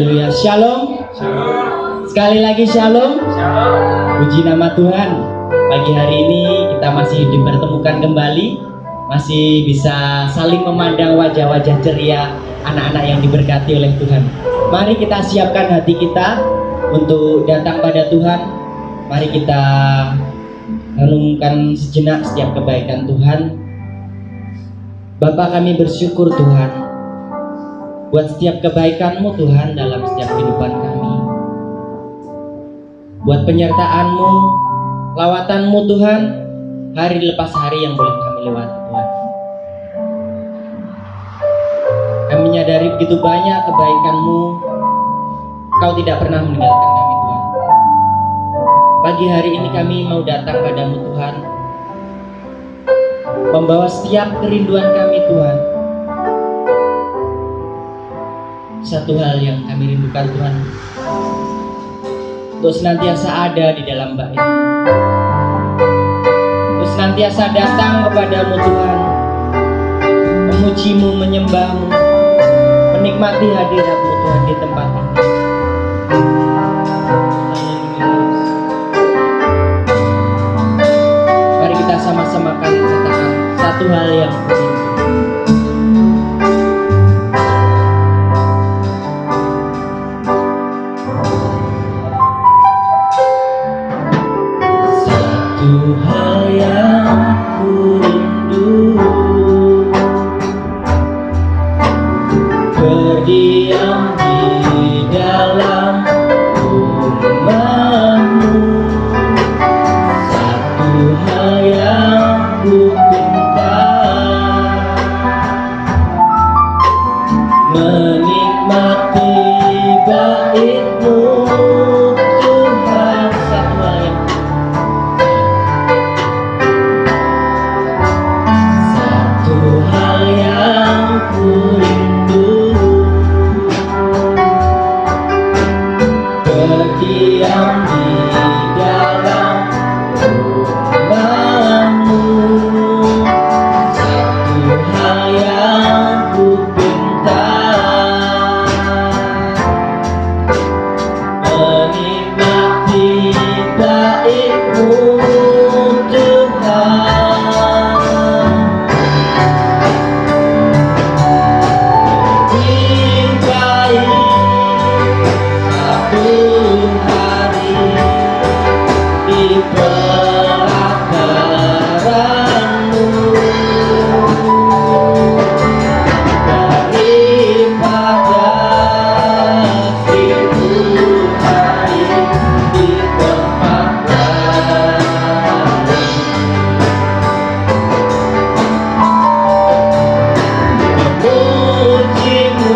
Haleluya. Shalom. Shalom. Sekali lagi shalom. Shalom. Puji nama Tuhan. Pagi hari ini kita masih dipertemukan kembali, masih bisa saling memandang wajah-wajah ceria anak-anak yang diberkati oleh Tuhan. Mari kita siapkan hati kita untuk datang pada Tuhan. Mari kita renungkan sejenak setiap kebaikan Tuhan. Bapa, kami bersyukur Tuhan buat setiap kebaikan-Mu Tuhan dalam setiap kehidupan kami, buat penyertaan-Mu, lawatan-Mu Tuhan, hari lepas hari yang boleh kami lewati Tuhan. Kami menyadari begitu banyak kebaikan-Mu, Kau tidak pernah meninggalkan kami Tuhan. Pagi hari ini kami mau datang padamu Tuhan, membawa setiap kerinduan kami Tuhan. Satu hal yang kami rindukan Tuhan, untuk senantiasa ada di dalam bait, untuk senantiasa datang kepadamu Tuhan, memujimu, menyembahmu, menikmati hadiratmu Tuhan di tempat ini. Mari kita sama-sama katakan satu hal yang berdiam di dalam rumah-Mu. Satu hal yang ku pinta, menikmati bait-Mu Tuhan. Satu hal yang ku berdiam di dalam rumah-Mu. Satu hal yang ku pinta, menikmati bait-Mu Tuhan. Lebih baik satu hari di pelataran-Mu daripada 1000 hari di tempat lain. Memuji-Mu,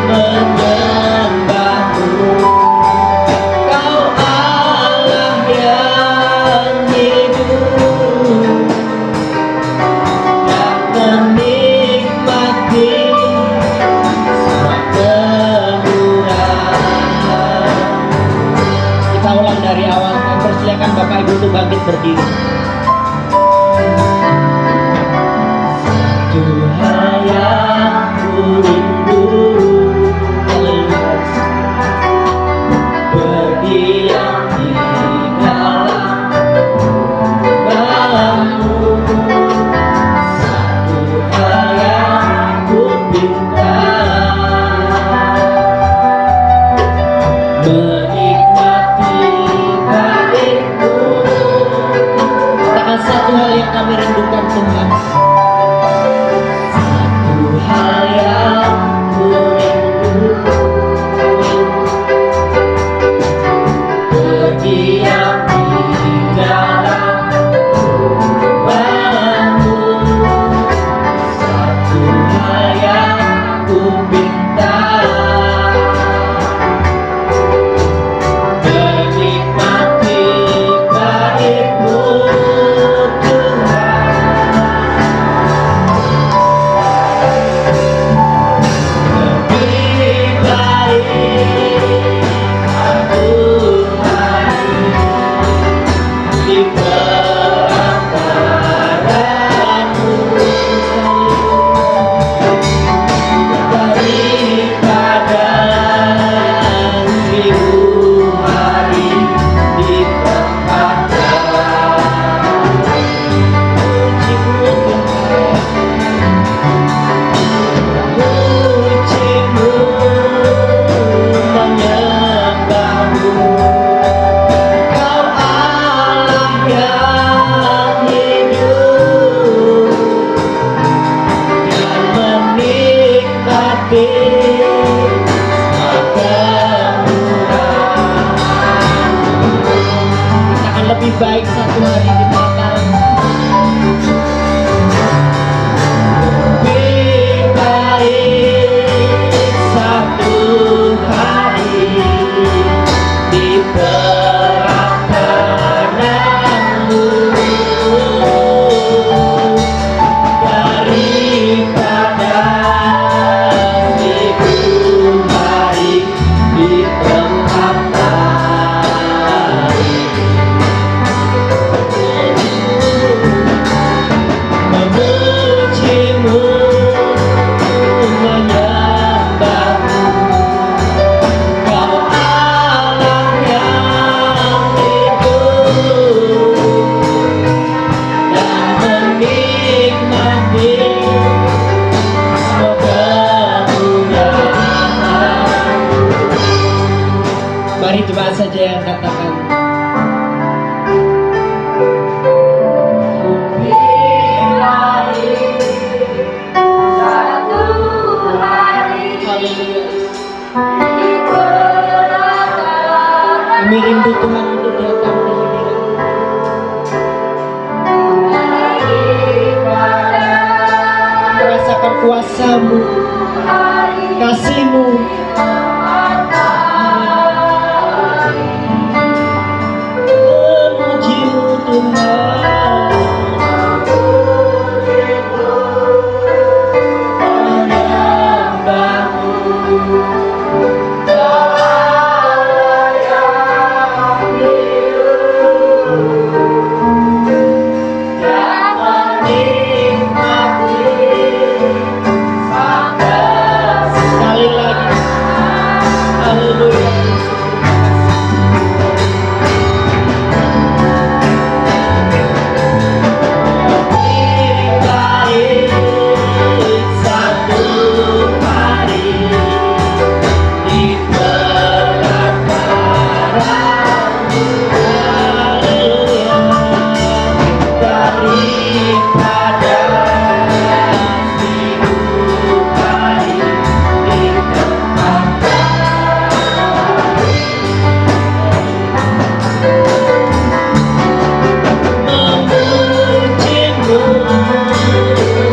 menyembah-Mu, Kau Allah yang hidup, dan menikmati semua kemurahan. Kita ulang dari awal. Kami persilakan Bapak Ibu untuk bangkit berdiri. Satu hal yang ku rindu, berdiam di dalam rumah-Mu. Satu hal yang ku pinta, menikmati bait-Mu. Katakan satu hal yang kami rindukan Tuhan. Satu hal yang ku rindu, berdiam di dalam rumah-Mu. Satu hal yang ku pinta, menikmati bait-Mu Tuhan. Lebih baik satu hari di pelataran-Mu daripada lebih baik satu hari di pelataran. Lebih baik satu hari di pelataranmu daripada 1000 hari di tempat lain. Memujimu, menyembahmu, Kau Allah yang hidup, dan menikmati semua kemuliaan. Mari jemaat saja yang katakan, kami rindu Tuhan untuk datang di hadirat-Mu, merasakan kuasa-Mu, kasih-Mu. Memuji-Mu Tuhan, menyembah-Mu. Sekali lagi, haleluya. Lebih baik satu hari di pelataran-Mu, haleluya, daripada 1000 hari di tempat memujimu,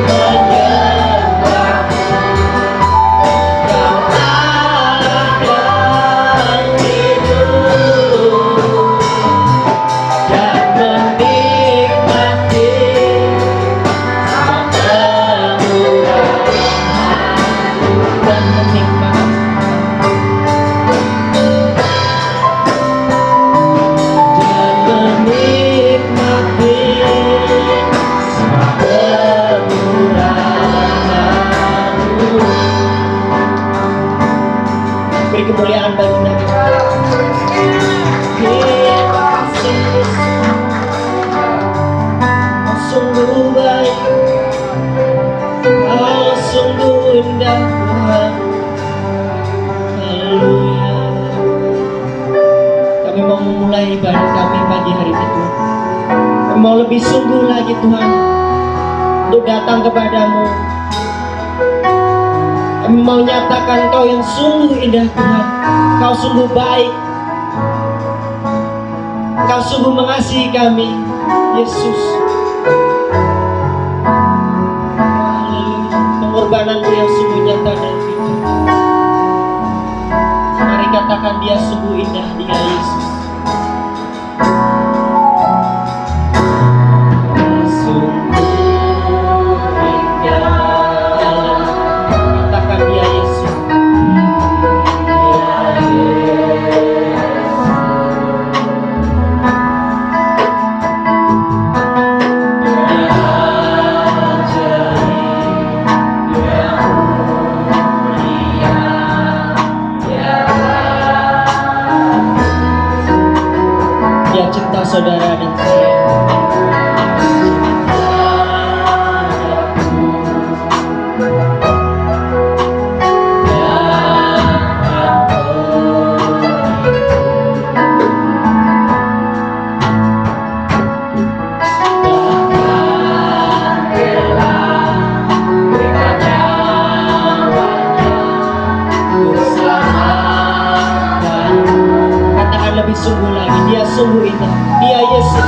menyembahmu, Kau Allah yang hidup, dan menikmati semua kemurahan-Mu, dan menikmati semua kemurahan-Mu. Beri kemuliaan bagi nama Yesus. Kau sungguh baik, Kau sungguh indah Tuhan. Haleluya. Kami mau memulai ibadah kami pagi hari ini Tuhan. Kami mau lebih sungguh lagi Tuhan untuk datang kepadamu. Kami mau nyatakan Kau yang sungguh indah Tuhan. Kau sungguh baik, Kau sungguh mengasihi kami Yesus. Haleluya. Pengorbanan-Mu yang sungguh nyata dan hidup. Mari katakan dia sungguh indah, dia Yesus. Sungguh indah, katakan dia Yesus. Dia cinta saudara dan saya. Katakan lebih sungguh lagi, dia sungguh indah, dia Yesus.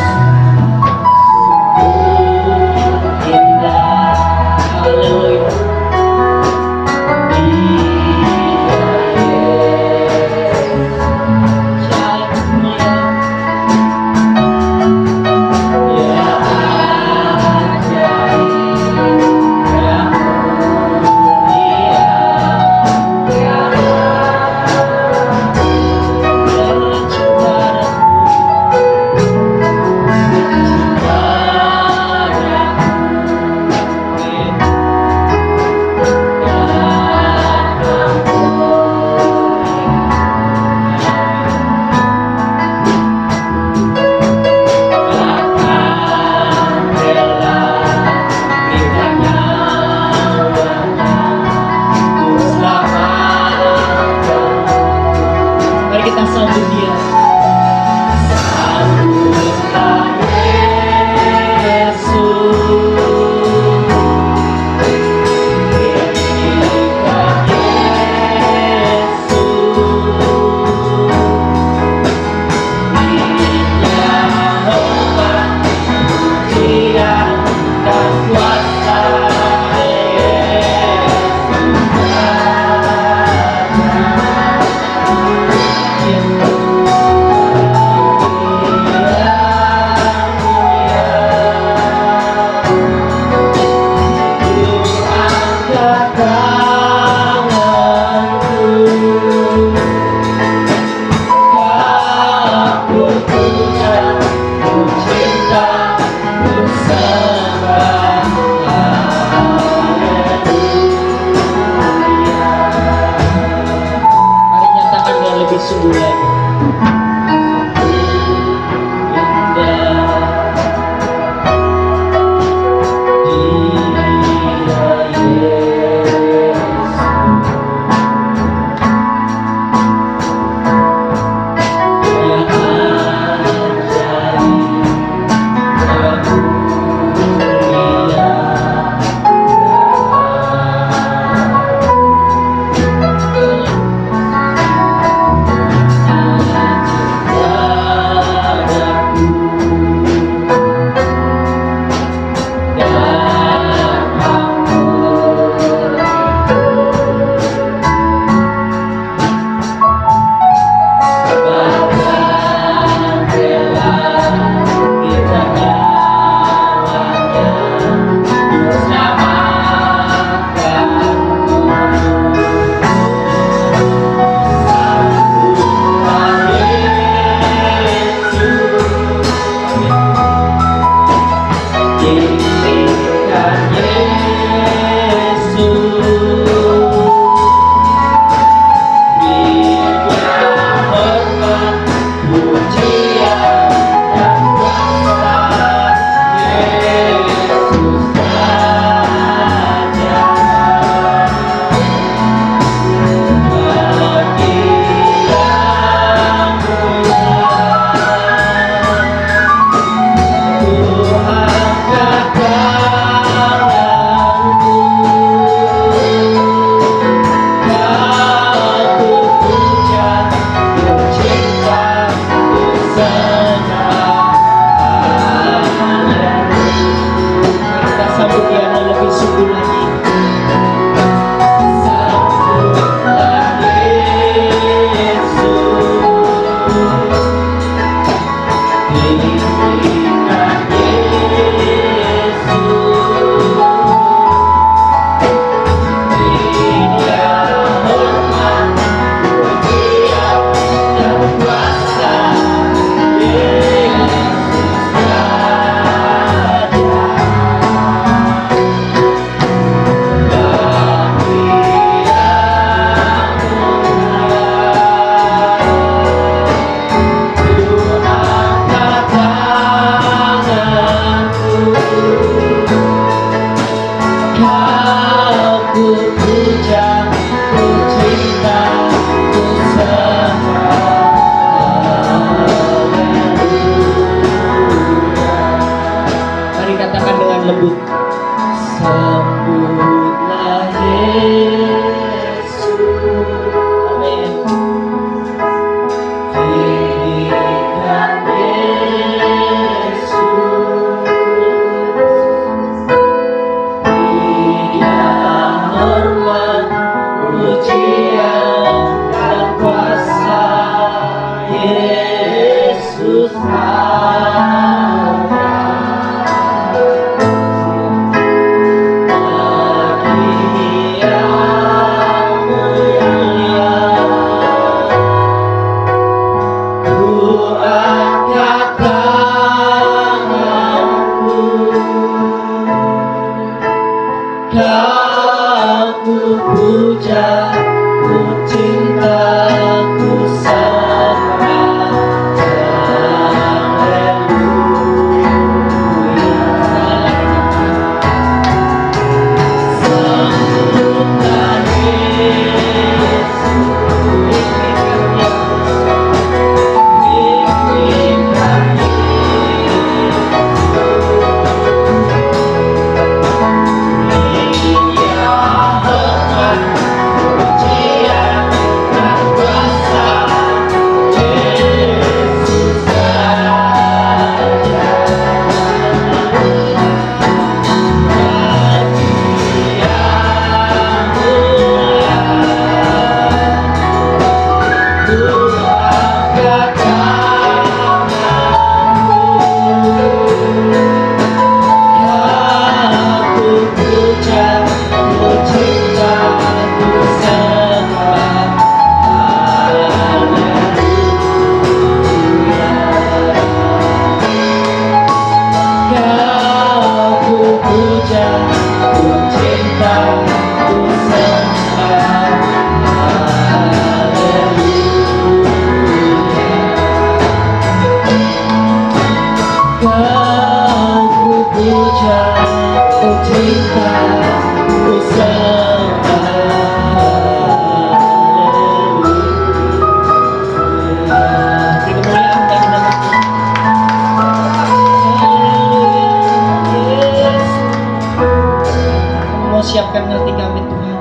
Siapkan hati kami Tuhan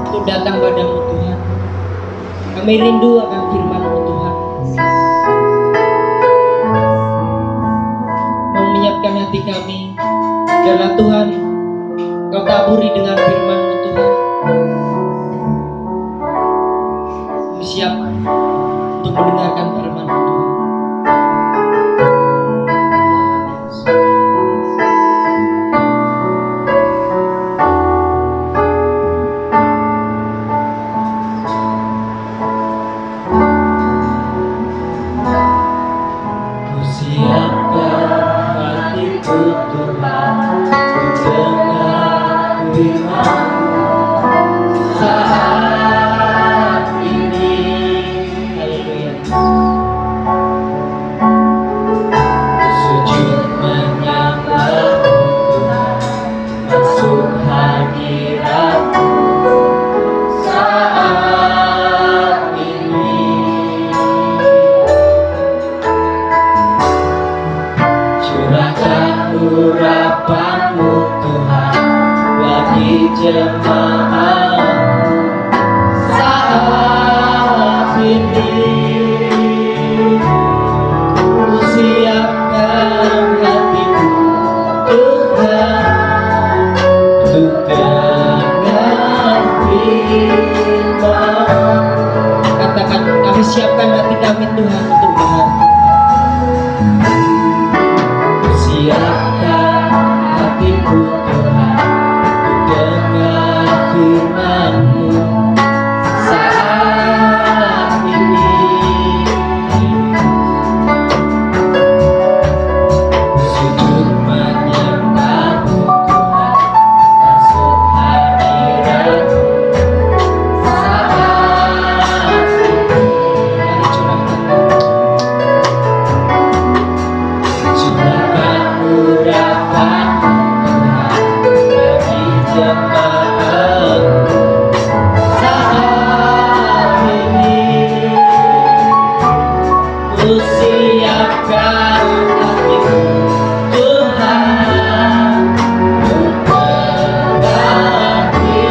untuk datang padamu Tuhan. Kami rindu akan firman-Mu Tuhan. Mau menyiapkan hati kami biarlah Tuhan Kau taburi dengan firman-Mu Tuhan. Kami siap untuk mendengarkan firman-Mu Tuhan. Urapan-Mu Tuhan bagi jemaat saat ini. Ku siapkan hatiku Tuhan untuk dengar firman. Katakan, kami siapkan hati kami Tuhan untuk dengar. siapkan hatiku Tuhan untuk berbakti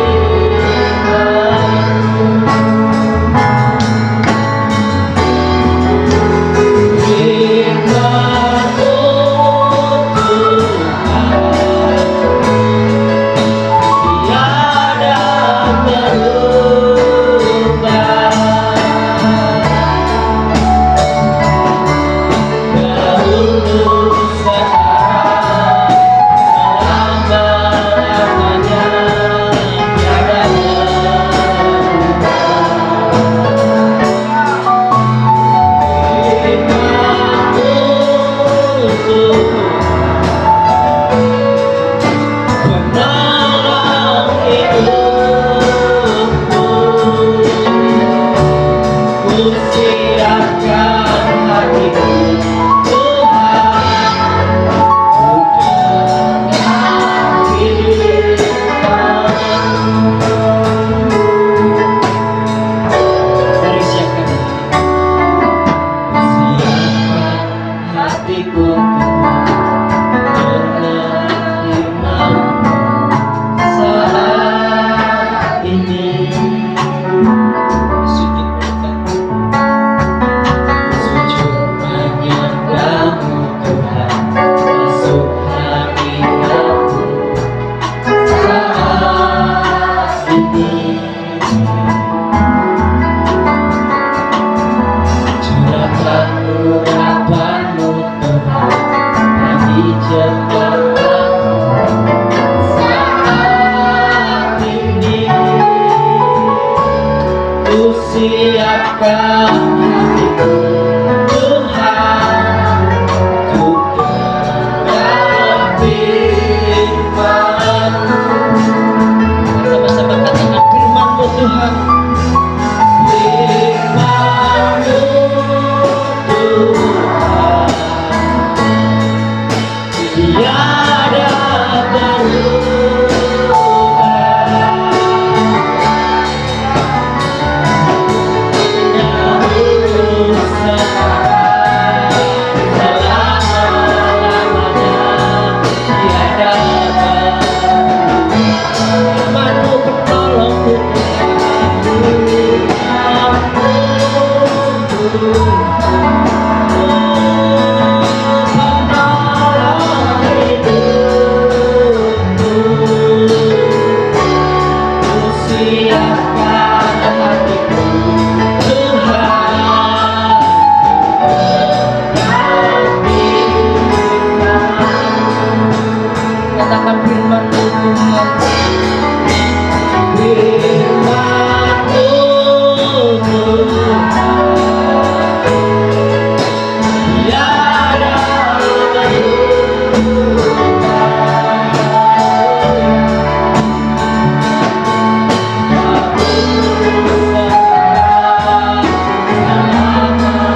firman-Mu Tuhan tiada berubah. Dahulu sekarang selama-lamanya tiada berubah. Firman-Mu penolong hidupku, ku siapkan hatiku Tuhan untuk firman-Mu. Mari siapkan Hatiku dengan firman saat ini sujud berkat. sujud menyembah-Mu Tuhan masuk hadirat-Mu saat ini. Curahkan urapan-Mu Tuhan bagi jemaat-Mu saat ini. Ku siapkan hatiku Tuhan untuk dengar firman-Mu. Sama-sama katakan firman-Mu Tuhan. Firman-Mu Tuhan tiada berubah. Dahulu sekarang selama-lamanya tiada berubah. Firman-Mu penolongku siapkan hatiku Tuhan katakan firman-Mu Tuhan. firman-Mu Tuhan tiada siapkan hatiku Tuhan dengan firman-Mu.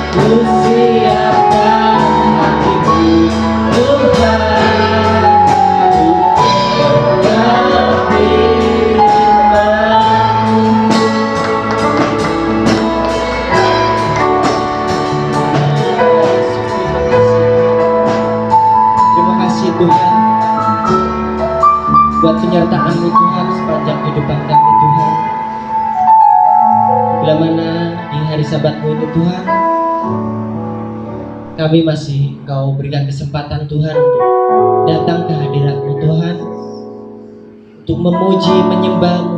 Ku siapkan hatiku Tuhan untuk dengar firman-Mu. Terima kasih Tuhan buat penyertaan-Mu Tuhan sepanjang kehidupan kami Tuhan. Bila mana di hari Sabat-Mu ini Tuhan, kami masih Engkau berikan kesempatan Tuhan untuk datang ke hadirat-Mu Tuhan, untuk memuji, menyembah-Mu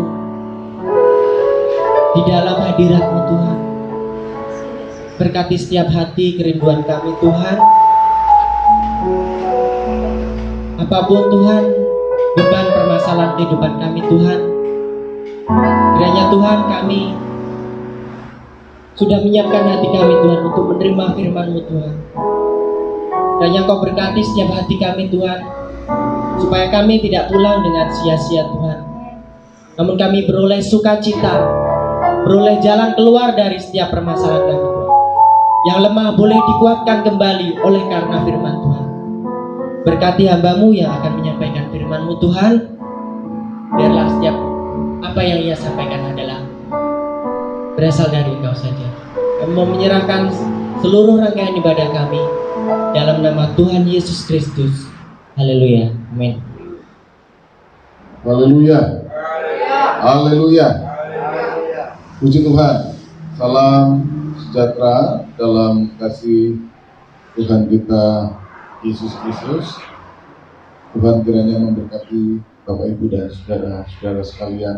di dalam hadirat-Mu Tuhan. Berkati setiap hati kerinduan kami Tuhan. Apapun Tuhan beban permasalahan kehidupan kami Tuhan, kiranya Tuhan, kami sudah menyiapkan hati kami Tuhan untuk menerima firman-Mu Tuhan. Dan yang Kau berkati setiap hati kami Tuhan, supaya kami tidak pulang dengan sia-sia Tuhan, namun kami beroleh sukacita, beroleh jalan keluar dari setiap permasalahan kami Tuhan. Yang lemah boleh dikuatkan kembali oleh karena firman Tuhan. Berkati hamba-Mu yang akan menyampaikan firman-Mu Tuhan. Biarlah setiap apa yang ia sampaikan adalah berasal dari Engkau saja. Kami mau menyerahkan seluruh rangkaian ibadah kami dalam nama Tuhan Yesus Kristus. Haleluya. Amin. Haleluya. Haleluya. Puji Tuhan. Salam sejahtera dalam kasih Tuhan kita Yesus Kristus. Tuhan kiranya memberkati Bapak Ibu dan saudara-saudara sekalian.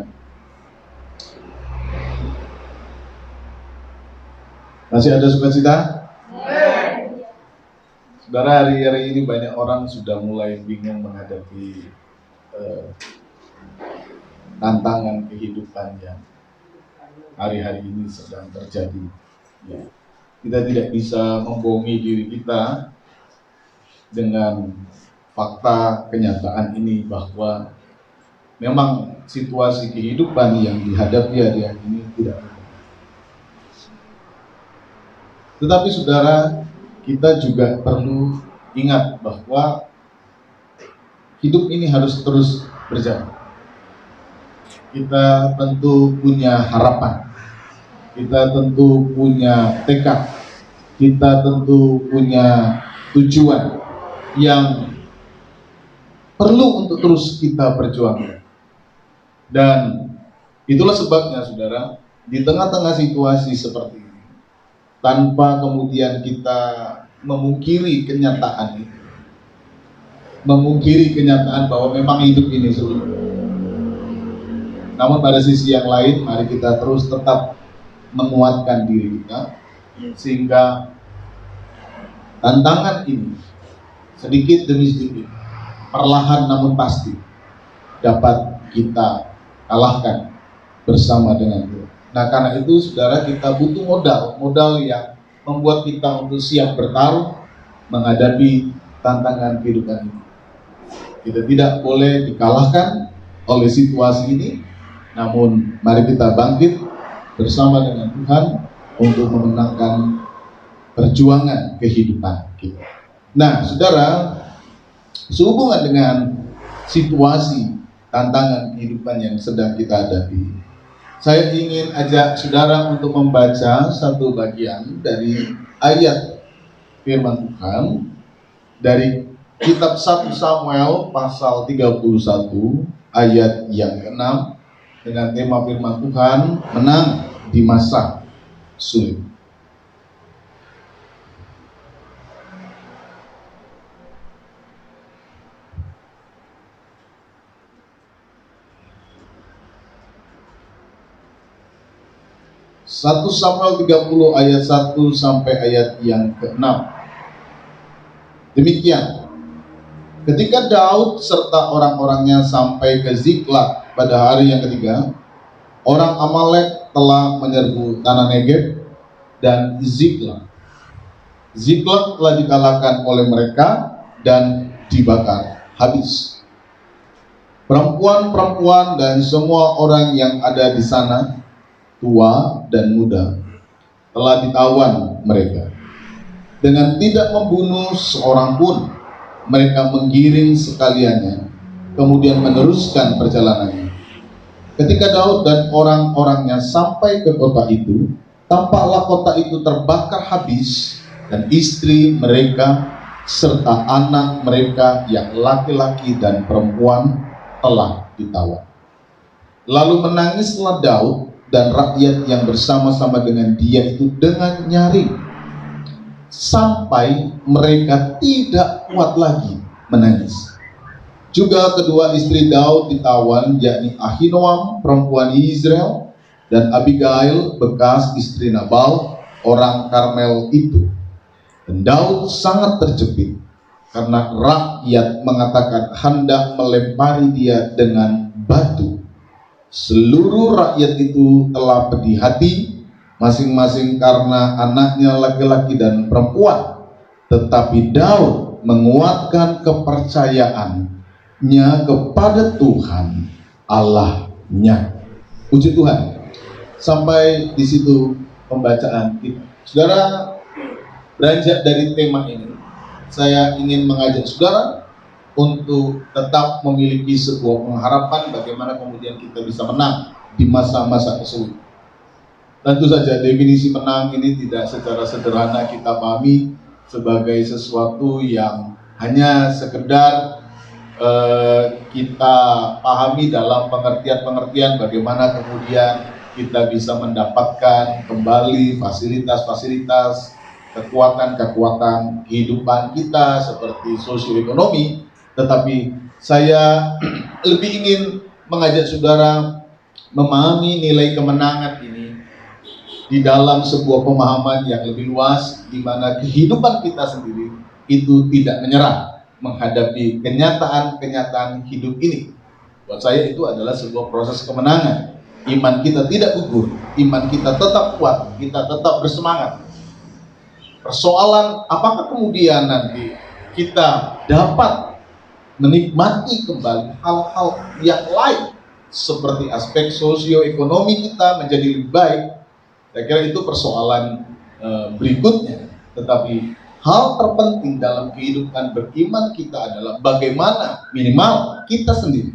Masih ada sukacita? Saudara, hari-hari ini banyak orang sudah mulai bingung menghadapi tantangan kehidupan yang hari-hari ini sedang terjadi. Ya. Kita tidak bisa membohongi diri kita dengan fakta kenyataan ini bahwa memang situasi kehidupan yang dihadapi hari-hari ini tidak mudah. Tetapi saudara, kita juga perlu ingat bahwa hidup ini harus terus berjalan. Kita tentu punya harapan, kita tentu punya tekad, kita tentu punya tujuan yang perlu untuk terus kita perjuangkan. Dan itulah sebabnya saudara, di tengah-tengah situasi seperti ini, tanpa kemudian kita memungkiri kenyataan itu, memungkiri kenyataan bahwa memang hidup ini sulit. Namun pada sisi yang lain, mari kita terus tetap menguatkan diri kita, sehingga tantangan ini sedikit demi sedikit, perlahan namun pasti dapat kita kalahkan bersama dengan Tuhan. Nah, karena itu saudara, kita butuh modal yang membuat kita untuk siap bertarung menghadapi tantangan kehidupan ini. Kita tidak boleh dikalahkan oleh situasi ini, namun mari kita bangkit bersama dengan Tuhan untuk memenangkan perjuangan kehidupan kita. Nah, saudara, sehubungan dengan situasi tantangan kehidupan yang sedang kita hadapi, saya ingin ajak saudara untuk membaca satu bagian dari ayat firman Tuhan dari kitab 1 Samuel pasal 31 ayat yang ke-6 dengan tema firman Tuhan, menang di masa sulit. Satu Samuel 30 ayat 1 sampai ayat yang ke-6. Demikian, ketika Daud serta orang-orangnya sampai ke Ziklag pada hari yang ketiga, orang Amalek telah menyerbu tanah Negeb dan Ziklag. Ziklag telah dikalahkan oleh mereka dan dibakar habis. Perempuan-perempuan dan semua orang yang ada di sana, tua dan muda, telah ditawan mereka. Dengan tidak membunuh seorang pun, mereka menggiring sekaliannya, kemudian meneruskan perjalanannya. Ketika Daud dan orang-orangnya sampai ke kota itu, tampaklah kota itu terbakar habis, dan istri mereka serta anak mereka yang laki-laki dan perempuan telah ditawan. Lalu menangislah Daud dan rakyat yang bersama-sama dengan dia itu dengan nyaring, sampai mereka tidak kuat lagi menangis. Juga kedua istri Daud ditawan, yakni Ahinoam perempuan Israel dan Abigail bekas istri Nabal orang Karmel itu. Dan Daud sangat terjepit karena rakyat mengatakan hendak melempari dia dengan batu, seluruh rakyat itu telah pedih hati, masing-masing karena anaknya laki-laki dan perempuan. Tetapi Daud menguatkan kepercayaannya kepada Tuhan Allahnya. Puji Tuhan. Sampai di situ pembacaan kita. Saudara, beranjak dari tema ini, saya ingin mengajak saudara untuk tetap memiliki sebuah pengharapan bagaimana kemudian kita bisa menang di masa-masa kesulitan. Tentu saja definisi menang ini tidak secara sederhana kita pahami sebagai sesuatu yang hanya sekedar kita pahami dalam pengertian-pengertian bagaimana kemudian kita bisa mendapatkan kembali fasilitas-fasilitas, kekuatan-kekuatan kehidupan kita seperti sosioekonomi. Tetapi saya lebih ingin mengajak saudara memahami nilai kemenangan ini di dalam sebuah pemahaman yang lebih luas, di mana kehidupan kita sendiri itu tidak menyerah menghadapi kenyataan-kenyataan hidup ini. Buat saya itu adalah sebuah proses kemenangan. Iman kita tidak gugur, iman kita tetap kuat, kita tetap bersemangat. Persoalan apakah kemudian nanti kita dapat menikmati kembali hal-hal yang lain seperti aspek sosioekonomi kita menjadi lebih baik. Saya kira itu persoalan berikutnya. Tetapi hal terpenting dalam kehidupan beriman kita adalah bagaimana minimal kita sendiri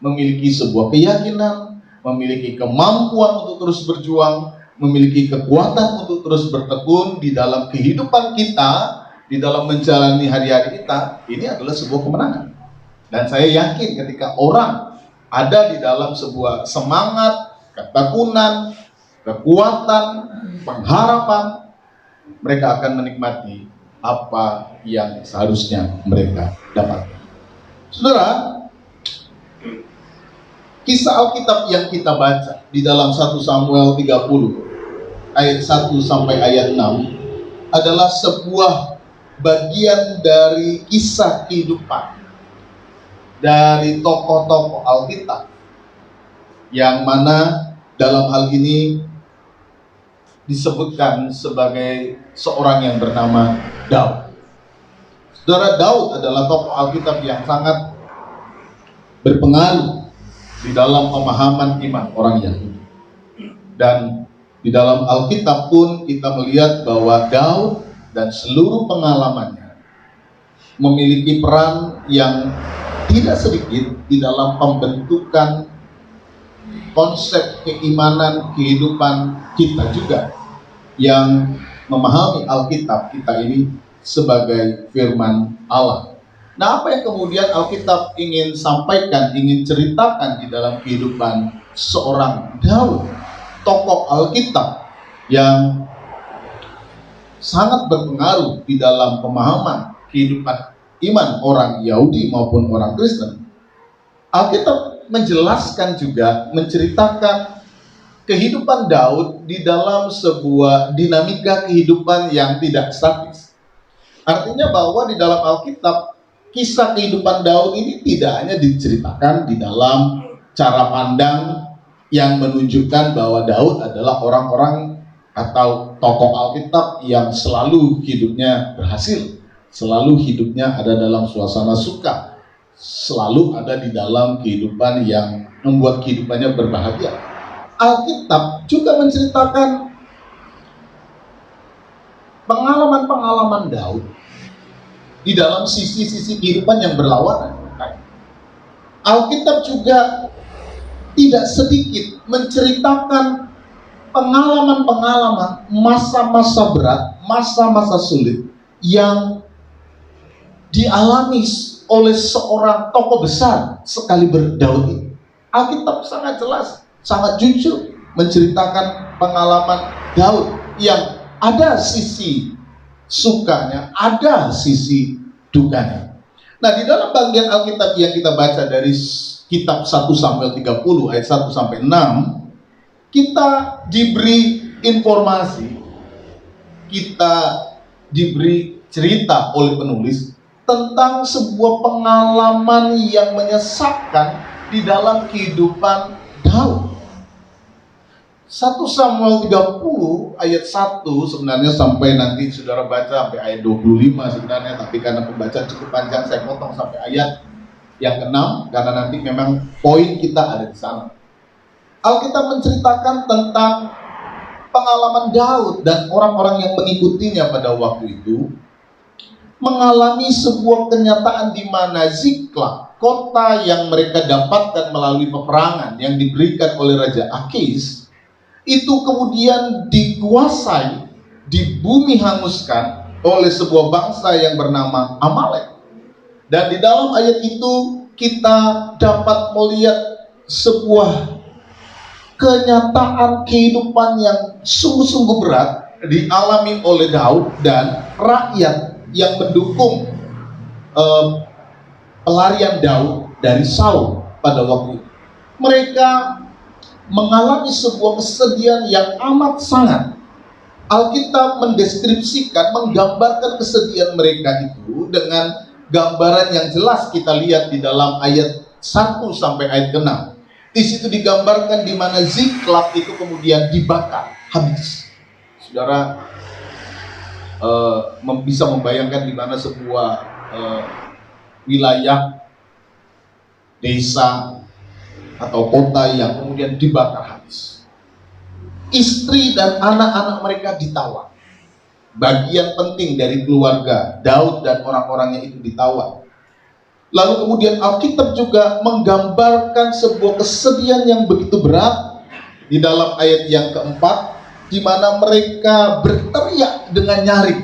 memiliki sebuah keyakinan, memiliki kemampuan untuk terus berjuang, memiliki kekuatan untuk terus bertekun di dalam kehidupan kita, di dalam menjalani hari-hari kita. Ini adalah sebuah kemenangan. Dan saya yakin ketika orang ada di dalam sebuah semangat, ketekunan, kekuatan, pengharapan, mereka akan menikmati apa yang seharusnya mereka dapatkan. Saudara, kisah Alkitab yang kita baca di dalam 1 Samuel 30 ayat 1 sampai ayat 6 adalah sebuah bagian dari kisah kehidupan dari tokoh-tokoh Alkitab, yang mana dalam hal ini disebutkan sebagai seorang yang bernama Daud. Saudara, Daud adalah tokoh Alkitab yang sangat berpengaruh di dalam pemahaman iman orang Yahudi. Dan di dalam Alkitab pun kita melihat bahwa Daud dan seluruh pengalamannya memiliki peran yang tidak sedikit di dalam pembentukan konsep keimanan kehidupan kita juga, yang memahami Alkitab kita ini sebagai firman Allah. Nah, apa yang kemudian Alkitab ingin sampaikan, ingin ceritakan di dalam kehidupan seorang Daud, tokoh Alkitab yang sangat berpengaruh di dalam pemahaman kehidupan iman orang Yahudi maupun orang Kristen. Alkitab menjelaskan juga, menceritakan kehidupan Daud di dalam sebuah dinamika kehidupan yang tidak statis. Artinya bahwa di dalam Alkitab, kisah kehidupan Daud ini tidak hanya diceritakan di dalam cara pandang yang menunjukkan bahwa Daud adalah orang-orang atau tokoh Alkitab yang selalu hidupnya berhasil, selalu hidupnya ada dalam suasana suka, selalu ada di dalam kehidupan yang membuat kehidupannya berbahagia. Alkitab juga menceritakan pengalaman-pengalaman Daud di dalam sisi-sisi kehidupan yang berlawanan. Alkitab juga tidak sedikit menceritakan pengalaman-pengalaman masa-masa berat, masa-masa sulit yang dialami oleh seorang tokoh besar sekali Daud ini. Alkitab sangat jelas, sangat jujur menceritakan pengalaman Daud yang ada sisi sukanya, ada sisi dukanya. Nah, di dalam bagian Alkitab yang kita baca dari kitab 1 Samuel 30 ayat 1 sampai 6, kita diberi informasi, kita diberi cerita oleh penulis tentang sebuah pengalaman yang menyesakkan di dalam kehidupan Daud. 1 Samuel 30 ayat 1 sebenarnya sampai nanti saudara baca sampai ayat 25 sebenarnya, tapi karena pembacaan cukup panjang saya potong sampai ayat yang ke-6 karena nanti memang poin kita ada di sana. Alkitab menceritakan tentang pengalaman Daud dan orang-orang yang mengikutinya pada waktu itu mengalami sebuah kenyataan di mana Ziklag, kota yang mereka dapatkan melalui peperangan yang diberikan oleh Raja Akis, itu kemudian dikuasai, dibumi hanguskan oleh sebuah bangsa yang bernama Amalek. Dan di dalam ayat itu kita dapat melihat sebuah kenyataan kehidupan yang sungguh-sungguh berat dialami oleh Daud dan rakyat yang mendukung pelarian Daud dari Saul pada waktu itu. Mereka mengalami sebuah kesedihan yang amat sangat. Alkitab mendeskripsikan, menggambarkan kesedihan mereka itu dengan gambaran yang jelas kita lihat di dalam ayat 1 sampai ayat ke-6. Di situ digambarkan di mana Ziklag itu kemudian dibakar habis. Saudara bisa membayangkan di mana sebuah wilayah, desa atau kota yang kemudian dibakar habis. Istri dan anak-anak mereka ditawan. Bagian penting dari keluarga Daud dan orang-orangnya itu ditawan. Lalu kemudian Alkitab juga menggambarkan sebuah kesedihan yang begitu berat di dalam ayat yang keempat, di mana mereka berteriak dengan nyaring.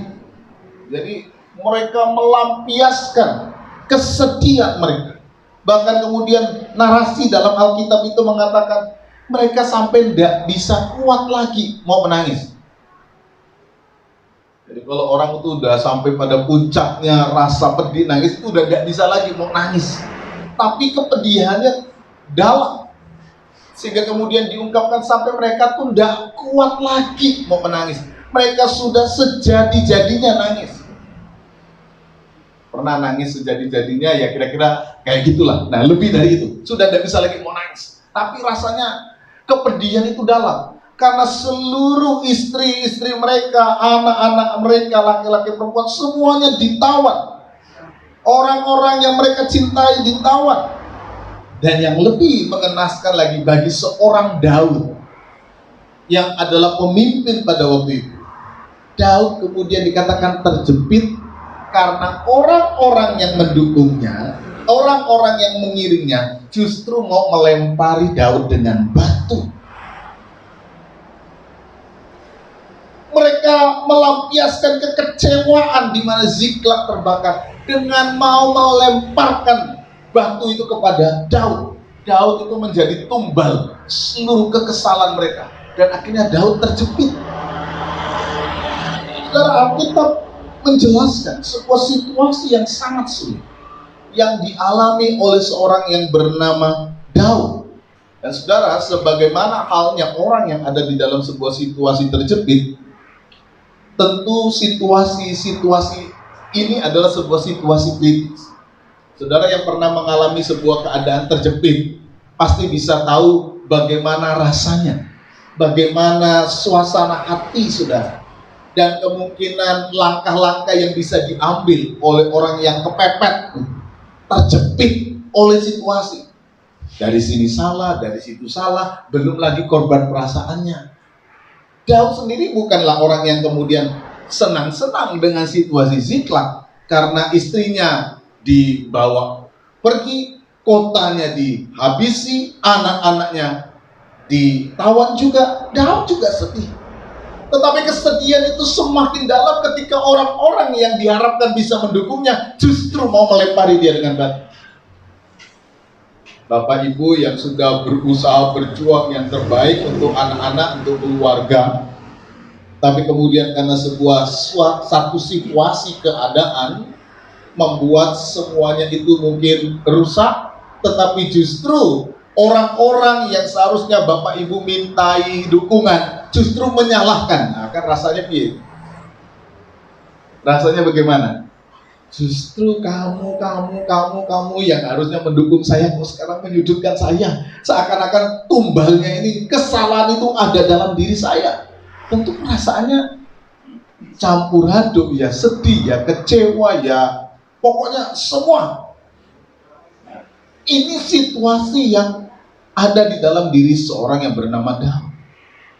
Jadi mereka melampiaskan kesedihan mereka. Bahkan kemudian narasi dalam Alkitab itu mengatakan mereka sampai tidak bisa kuat lagi mau menangis. Jadi kalau orang itu udah sampai pada puncaknya rasa pedih nangis, itu udah tidak bisa lagi mau nangis. Tapi kepedihannya dalam, sehingga kemudian diungkapkan sampai mereka tuh tidak kuat lagi mau menangis. Mereka sudah sejadi-jadinya nangis. Pernah nangis sejadi-jadinya ya kira-kira kayak gitulah. Nah lebih dari itu, sudah tidak bisa lagi mau nangis. Tapi rasanya kepedihan itu dalam. Karena seluruh istri-istri mereka, anak-anak mereka, laki-laki perempuan, semuanya ditawan. Orang-orang yang mereka cintai ditawan. Dan yang lebih mengenaskan lagi bagi seorang Daud yang adalah pemimpin pada waktu itu, Daud kemudian dikatakan terjepit karena orang-orang yang mendukungnya, orang-orang yang mengiringnya justru mau melempari Daud dengan batu. Mereka melampiaskan kekecewaan di mana Ziklag terbakar dengan mau melemparkan batu itu kepada Daud. Daud itu menjadi tumbal seluruh kekesalan mereka dan akhirnya Daud terjepit. Saudara, Alkitab menjelaskan sebuah situasi yang sangat sulit yang dialami oleh seorang yang bernama Daud. Dan saudara, sebagaimana halnya orang yang ada di dalam sebuah situasi terjepit, tentu situasi-situasi ini adalah sebuah situasi kritis. Saudara yang pernah mengalami sebuah keadaan terjepit pasti bisa tahu bagaimana rasanya, bagaimana suasana hati saudara, dan kemungkinan langkah-langkah yang bisa diambil oleh orang yang kepepet, terjepit oleh situasi. Dari sini salah, dari situ salah, belum lagi korban perasaannya. Daud sendiri bukanlah orang yang kemudian senang-senang dengan situasi Ziklag, karena istrinya dibawa pergi, kotanya dihabisi, anak-anaknya ditawan juga. Daud juga sedih. Tetapi kesedihan itu semakin dalam ketika orang-orang yang diharapkan bisa mendukungnya justru mau melempari dia dengan batu. Bapak Ibu yang sudah berusaha berjuang yang terbaik untuk anak-anak, untuk keluarga, tapi kemudian karena satu situasi keadaan membuat semuanya itu mungkin rusak, tetapi justru orang-orang yang seharusnya Bapak Ibu mintai dukungan justru menyalahkan. Nah, kan rasanya piye? Rasanya bagaimana? Justru kamu yang harusnya mendukung saya, kok sekarang menyudutkan saya. Seakan-akan tumbalnya ini, kesalahan itu ada dalam diri saya. Tentu perasaannya campur aduk ya, sedih ya, kecewa ya, pokoknya semua. Ini situasi yang ada di dalam diri seorang yang bernama Daud.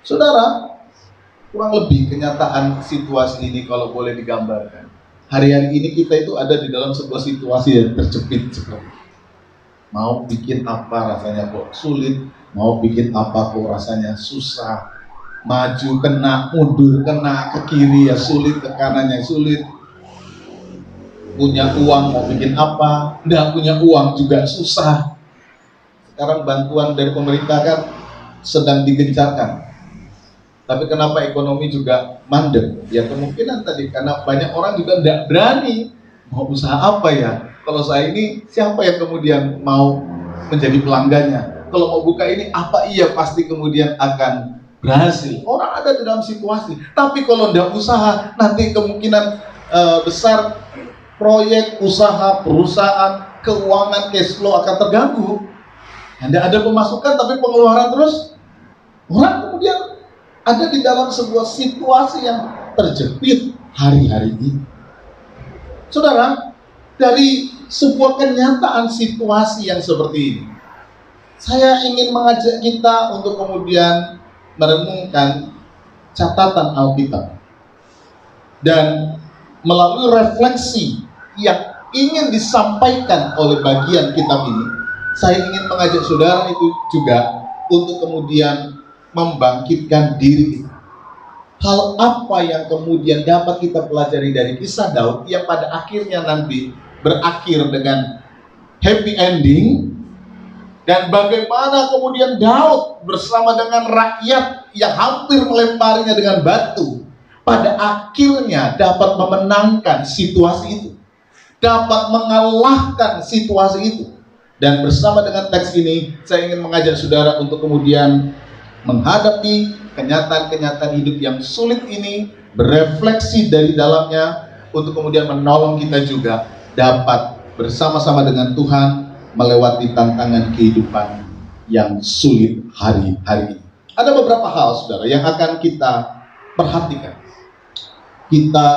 Saudara, kurang lebih kenyataan situasi ini kalau boleh digambarkan. Hari-hari ini kita itu ada di dalam sebuah situasi yang terjepit seperti itu. Mau bikin apa rasanya kok sulit, mau bikin apa kok rasanya susah. Maju kena, mundur kena, ke kiri ya sulit, ke kanannya sulit. Punya uang mau bikin apa, nggak punya uang juga susah. Sekarang bantuan dari pemerintah kan sedang digencarkan. Tapi kenapa ekonomi juga mandek? Ya kemungkinan tadi karena banyak orang juga tidak berani mau usaha apa ya. Kalau saya ini siapa yang kemudian mau menjadi pelanggannya? Kalau mau buka ini apa iya pasti kemudian akan berhasil. Orang ada di dalam situasi. Tapi kalau tidak usaha nanti kemungkinan besar proyek, usaha, perusahaan, keuangan, cash flow akan terganggu. Tidak ada pemasukan tapi pengeluaran terus. Orang kemudian ada di dalam sebuah situasi yang terjepit hari-hari ini. Saudara, dari sebuah kenyataan situasi yang seperti ini, saya ingin mengajak kita untuk kemudian merenungkan catatan Alkitab. Dan melalui refleksi yang ingin disampaikan oleh bagian kitab ini, saya ingin mengajak saudara itu juga untuk kemudian membangkitkan diri kita. Hal apa yang kemudian dapat kita pelajari dari kisah Daud yang pada akhirnya nanti berakhir dengan happy ending, dan bagaimana kemudian Daud bersama dengan rakyat yang hampir melemparinya dengan batu pada akhirnya dapat memenangkan situasi itu, dapat mengalahkan situasi itu. Dan bersama dengan teks ini saya ingin mengajak saudara untuk kemudian menghadapi kenyataan-kenyataan hidup yang sulit ini, berefleksi dari dalamnya untuk kemudian menolong kita juga dapat bersama-sama dengan Tuhan melewati tantangan kehidupan yang sulit hari-hari ini. Ada beberapa hal saudara yang akan kita perhatikan, kita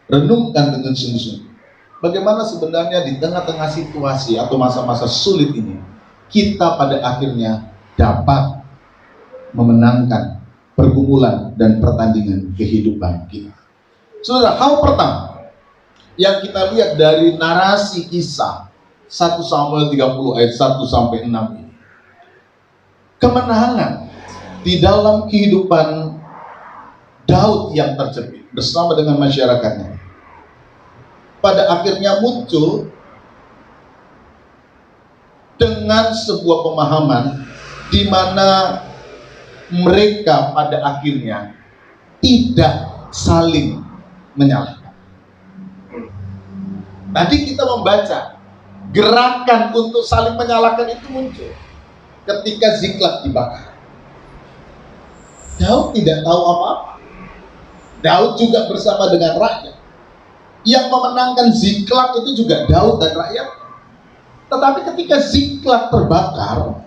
renungkan dengan sungguh-sungguh. Bagaimana sebenarnya di tengah-tengah situasi atau masa-masa sulit ini kita pada akhirnya dapat memenangkan pergumulan dan pertandingan kehidupan kita. Saudara, hal pertama yang kita lihat dari narasi kisah 1 Samuel 30 ayat 1 sampai 6 ini, kemenangan di dalam kehidupan Daud yang terjepit bersama dengan masyarakatnya pada akhirnya muncul dengan sebuah pemahaman di mana mereka pada akhirnya tidak saling menyalahkan. Tadi kita membaca gerakan untuk saling menyalahkan itu muncul ketika Ziklag dibakar. Daud tidak tahu apa-apa. Daud juga bersama dengan rakyat. Yang memenangkan Ziklag itu juga Daud dan rakyat. Tetapi ketika Ziklag terbakar,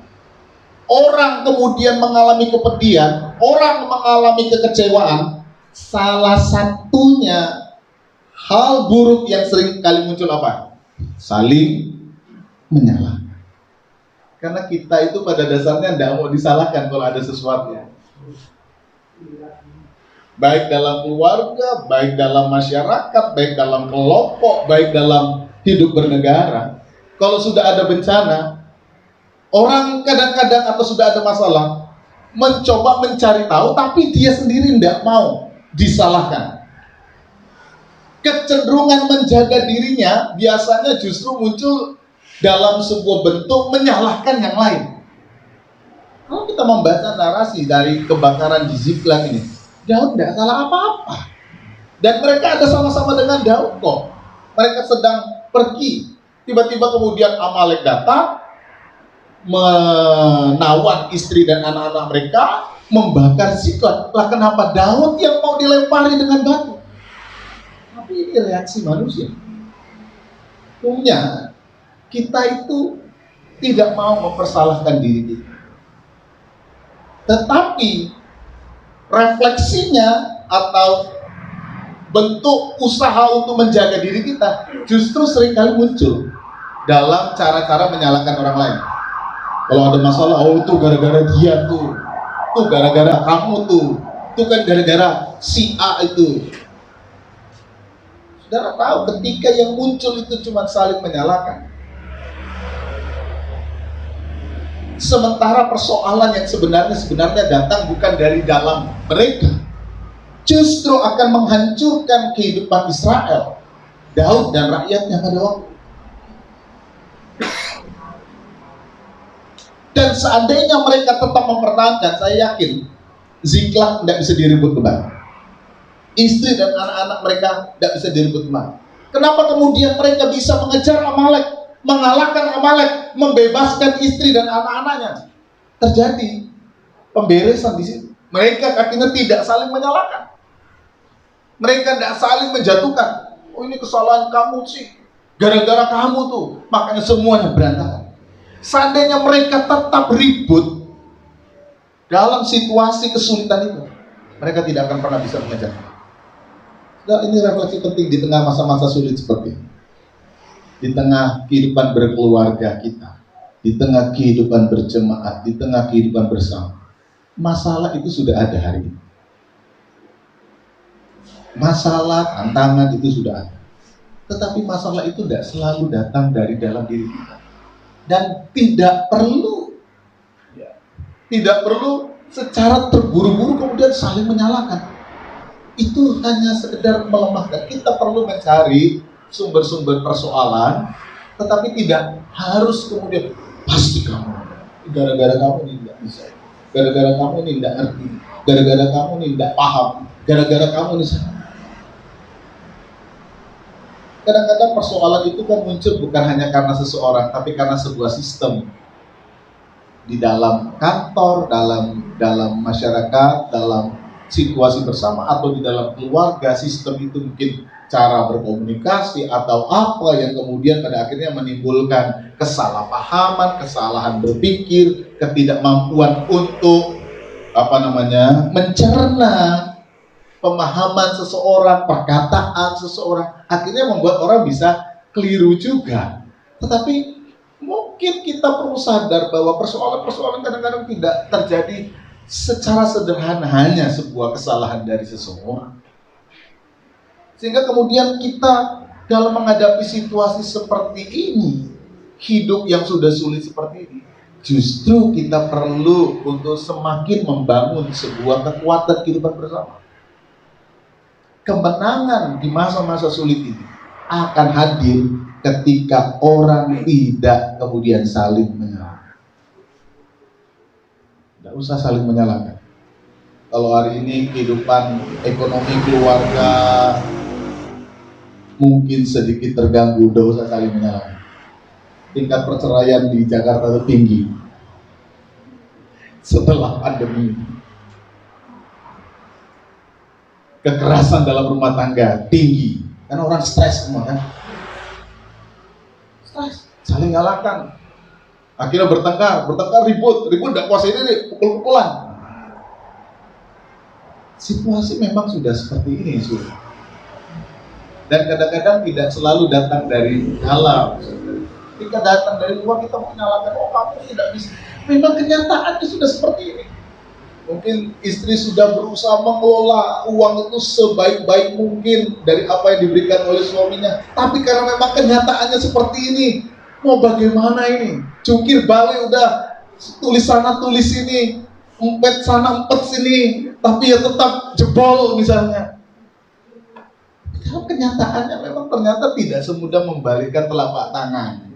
orang kemudian mengalami kepedihan, orang mengalami kekecewaan. Salah satunya hal buruk yang sering kali muncul apa? Saling menyalahkan. Karena kita itu pada dasarnya tidak mau disalahkan kalau ada sesuatu. Baik dalam keluarga, baik dalam masyarakat, baik dalam kelompok, baik dalam hidup bernegara. Kalau sudah ada bencana, orang kadang-kadang atau sudah ada masalah mencoba mencari tahu, tapi dia sendiri tidak mau disalahkan. Kecenderungan menjaga dirinya biasanya justru muncul dalam sebuah bentuk menyalahkan yang lain. Kalau kita membaca narasi dari kebakaran di Ziklag ini, Daud tidak salah apa-apa. Dan mereka ada sama-sama dengan Daud kok. Mereka sedang pergi. Tiba-tiba kemudian Amalek datang, menawan istri dan anak-anak mereka, membakar Ziklag. Lah kenapa Daud yang mau dilempari dengan batu? Tapi ini reaksi manusia. Punya kita itu tidak mau mempersalahkan diri kita. Tetapi refleksinya atau bentuk usaha untuk menjaga diri kita justru seringkali muncul dalam cara-cara menyalahkan orang lain. Kalau ada masalah, oh itu gara-gara dia tuh gara-gara kamu tuh kan gara-gara si A itu. Saudara tahu ketika yang muncul itu cuma saling menyalahkan. Sementara persoalan yang sebenarnya datang bukan dari dalam mereka, justru akan menghancurkan kehidupan Israel, Daud dan rakyatnya pada waktu. Dan seandainya mereka tetap mempertahankan, saya yakin Ziklag tidak bisa direbut kembali. Istri dan anak-anak mereka tidak bisa direbut kembali. Kenapa kemudian mereka bisa mengejar Amalek, mengalahkan Amalek, membebaskan istri dan anak-anaknya? Terjadi pemberesan di situ. Mereka akhirnya tidak saling menyalahkan. Mereka tidak saling menjatuhkan. Oh ini kesalahan kamu sih, gara-gara kamu tuh, makanya semuanya berantakan. Seandainya mereka tetap ribut dalam situasi kesulitan itu, mereka tidak akan pernah bisa mengejar. Nah, ini refleksi penting di tengah masa-masa sulit seperti ini. Di tengah kehidupan berkeluarga kita, di tengah kehidupan berjemaat, di tengah kehidupan bersama, masalah itu sudah ada hari ini. Masalah, tantangan itu sudah ada. Tetapi masalah itu tidak selalu datang dari dalam diri kita. Dan tidak perlu secara terburu-buru kemudian saling menyalahkan. Itu hanya sekedar melemahkan. Kita perlu mencari sumber-sumber persoalan, tetapi tidak harus kemudian pasti kamu, gara-gara kamu ini tidak bisa, gara-gara kamu ini tidak ngerti, gara-gara kamu ini tidak paham, gara-gara kamu ini salah. Kadang-kadang persoalan itu kan muncul bukan hanya karena seseorang, tapi karena sebuah sistem di dalam kantor, dalam masyarakat, dalam situasi bersama, atau di dalam keluarga. Sistem itu mungkin cara berkomunikasi atau apa yang kemudian pada akhirnya menimbulkan kesalahpahaman, kesalahan berpikir, ketidakmampuan untuk mencerna pemahaman seseorang, perkataan seseorang, akhirnya membuat orang bisa keliru juga. Tetapi mungkin kita perlu sadar bahwa persoalan-persoalan kadang-kadang tidak terjadi secara sederhana, hanya sebuah kesalahan dari seseorang. Sehingga kemudian kita dalam menghadapi situasi seperti ini, hidup yang sudah sulit seperti ini, justru kita perlu untuk semakin membangun sebuah kekuatan kehidupan bersama. Kemenangan di masa-masa sulit ini akan hadir ketika orang tidak kemudian saling menyalahkan. Tidak usah saling menyalahkan. Kalau hari ini kehidupan ekonomi keluarga mungkin sedikit terganggu, tidak usah saling menyalahkan. Tingkat perceraian di Jakarta itu tinggi setelah pandemi. Kekerasan dalam rumah tangga tinggi karena orang stres semua kan. Stres, saling nyalakan. Akhirnya bertengkar, ribut tidak puas ini, pukul-pukulan. Situasi memang sudah seperti ini sudah. Dan kadang-kadang tidak selalu datang dari dalam. Ketika datang dari luar kita mau menyalahkan, oh kamu tidak bisa. Memang kenyataannya sudah seperti ini. Mungkin istri sudah berusaha mengelola uang itu sebaik-baik mungkin dari apa yang diberikan oleh suaminya. Tapi karena memang kenyataannya seperti ini, mau bagaimana ini? Cukir balik udah tulis sana tulis sini, empet sana empet sini, tapi ya tetap jebol misalnya. Karena kenyataannya memang ternyata tidak semudah membalikkan telapak tangan.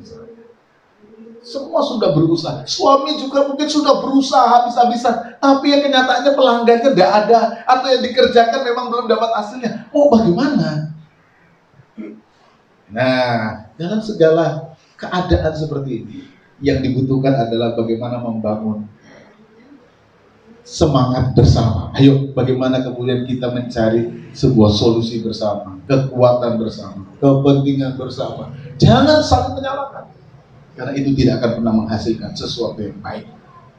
Semua sudah berusaha, suami juga mungkin sudah berusaha habis-habisan, tapi yang kenyataannya pelanggannya tidak ada, atau yang dikerjakan memang belum dapat hasilnya. Mau bagaimana? Nah, dalam segala keadaan seperti ini, yang dibutuhkan adalah bagaimana membangun semangat bersama. Ayo, bagaimana kemudian kita mencari sebuah solusi bersama, kekuatan bersama, kepentingan bersama. Jangan saling menyalahkan, karena itu tidak akan pernah menghasilkan sesuatu yang baik.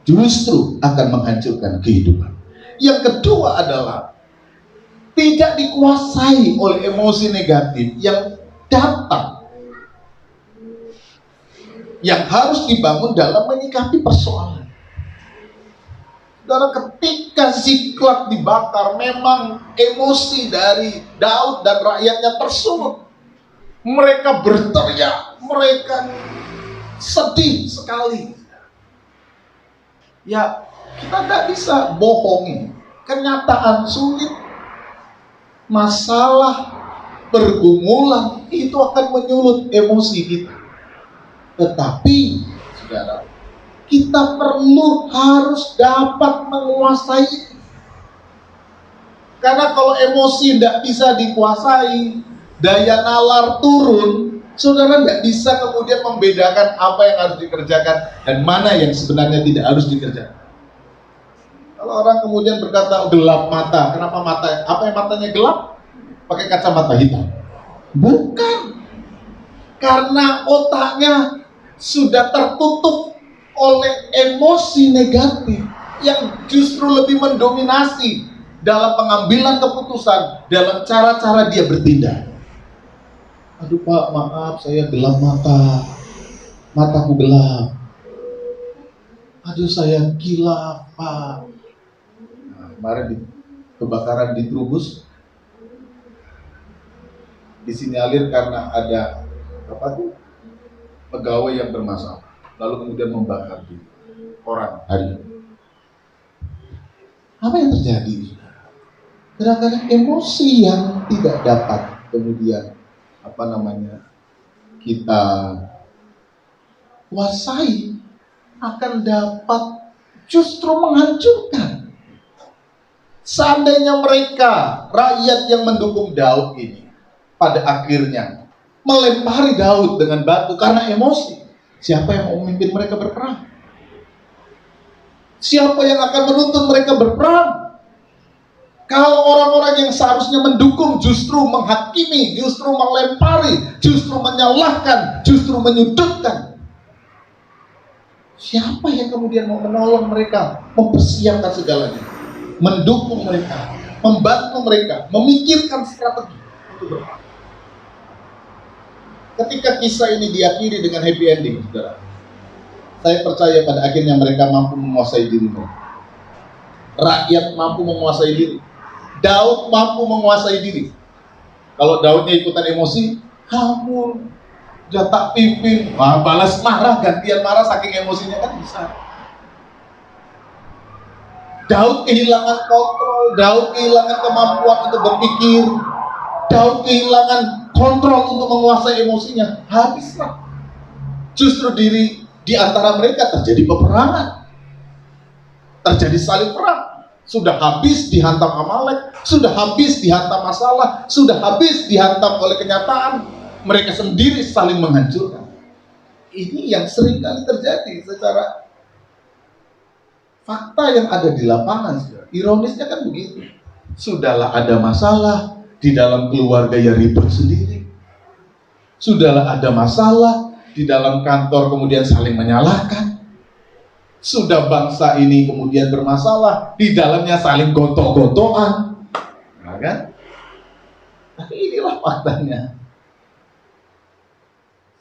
Justru akan menghancurkan kehidupan. Yang kedua adalah tidak dikuasai oleh emosi negatif yang datang, yang harus dibangun dalam menyikapi persoalan. Saudara, ketika Ziklag dibakar, memang emosi dari Daud dan rakyatnya tersulut. Mereka berteriak, mereka sedih sekali. Ya, kita tidak bisa bohongi. Kenyataan sulit, masalah, pergumulan, itu akan menyulut emosi kita. Tetapi, saudara, kita harus dapat menguasai. Karena kalau emosi tidak bisa dikuasai, daya nalar turun, saudara tidak bisa kemudian membedakan apa yang harus dikerjakan dan mana yang sebenarnya tidak harus dikerjakan. Kalau orang kemudian berkata gelap mata, kenapa mata? Apa yang matanya gelap? Pakai kacamata hitam? Bukan, karena otaknya sudah tertutup oleh emosi negatif yang justru lebih mendominasi dalam pengambilan keputusan, dalam cara-cara dia bertindak. Aduh Pak, maaf saya gelap mata, mataku gelap. Aduh saya gila Pak. Nah, kemarin di kebakaran di Trubus disinyalir karena ada pegawai yang bermasalah, lalu kemudian membakar diri orang hari ini. Apa yang terjadi? Kadang-kadang emosi yang tidak dapat kemudian kita kuasai akan dapat justru menghancurkan. Seandainya mereka, rakyat yang mendukung Daud ini, pada akhirnya melempari Daud dengan batu karena emosi, siapa yang mau memimpin mereka berperang? Siapa yang akan menuntun mereka berperang? Kalau orang-orang yang seharusnya mendukung justru menghakimi, justru melempari, justru menyalahkan, justru menyudutkan, siapa yang kemudian mau menolong mereka, mempersiapkan segalanya, mendukung mereka, membantu mereka, memikirkan strategi untuk berperang? Ketika kisah ini diakhiri dengan happy ending, saudara, saya percaya pada akhirnya mereka mampu menguasai diri mereka. Rakyat mampu menguasai diri. Daud mampu menguasai diri. Kalau Daudnya ikutan emosi, kamu udah tak pimpin, balas marah, gantian marah saking emosinya kan bisa. Daud kehilangan kontrol, Daud kehilangan kemampuan untuk berpikir, Daud kehilangan kontrol untuk menguasai emosinya, habislah. Justru di antara mereka terjadi peperangan, terjadi saling perang. Sudah habis dihantam Amalek, sudah habis dihantam masalah, sudah habis dihantam oleh kenyataan, mereka sendiri saling menghancurkan. Ini yang sering kali terjadi secara fakta yang ada di lapangan. Ironisnya kan begitu. Sudahlah ada masalah di dalam keluarga ya ribut sendiri. Sudahlah ada masalah di dalam kantor kemudian saling menyalahkan. Sudah bangsa ini kemudian bermasalah, di dalamnya saling gontok-gontokan. Nah, kan? Tapi inilah faktanya.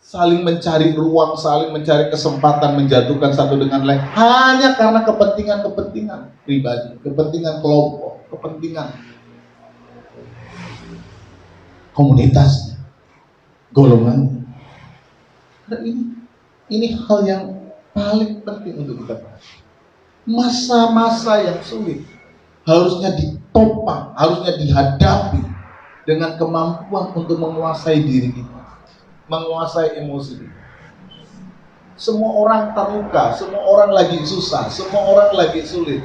Saling mencari ruang, saling mencari kesempatan menjatuhkan satu dengan lain hanya karena kepentingan-kepentingan pribadi, kepentingan kelompok, kepentingan komunitasnya, golongan. Nah, ini hal yang paling penting untuk kita bahas. Masa-masa yang sulit harusnya ditopang, harusnya dihadapi dengan kemampuan untuk menguasai diri kita, menguasai emosi kita. Semua orang terluka, semua orang lagi susah, semua orang lagi sulit.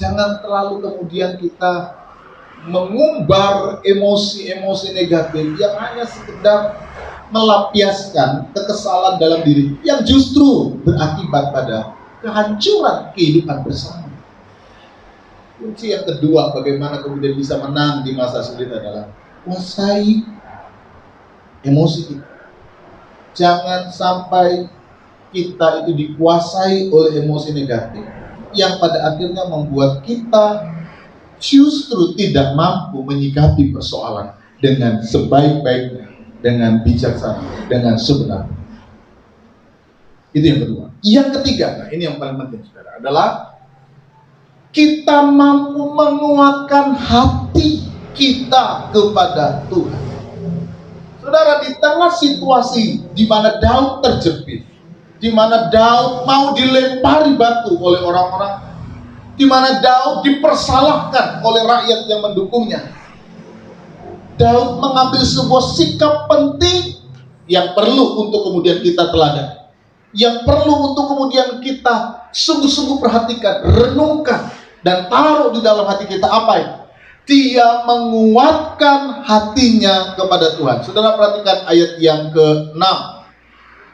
Jangan terlalu kemudian kita mengumbar emosi-emosi negatif yang hanya sekedar melampiaskan kekesalan dalam diri yang justru berakibat pada kehancuran kehidupan bersama. Kunci yang kedua, bagaimana kemudian bisa menang di masa sulit adalah kuasai emosi kita. Jangan sampai kita itu dikuasai oleh emosi negatif yang pada akhirnya membuat kita justru tidak mampu menyikapi persoalan dengan sebaik-baiknya, dengan bijaksana, dengan sebenarnya. Itu yang kedua. Yang ketiga, nah ini yang paling penting saudara, adalah kita mampu menguatkan hati kita kepada Tuhan. Saudara, di tengah situasi di mana Daud terjepit, di mana Daud mau dilempari batu oleh orang-orang, di mana Daud dipersalahkan oleh rakyat yang mendukungnya, Daud mengambil sebuah sikap penting yang perlu untuk kemudian kita teladan, yang perlu untuk kemudian kita sungguh-sungguh perhatikan, renungkan, dan taruh di dalam hati kita. Apa itu? Dia menguatkan hatinya kepada Tuhan. Saudara perhatikan ayat yang ke-6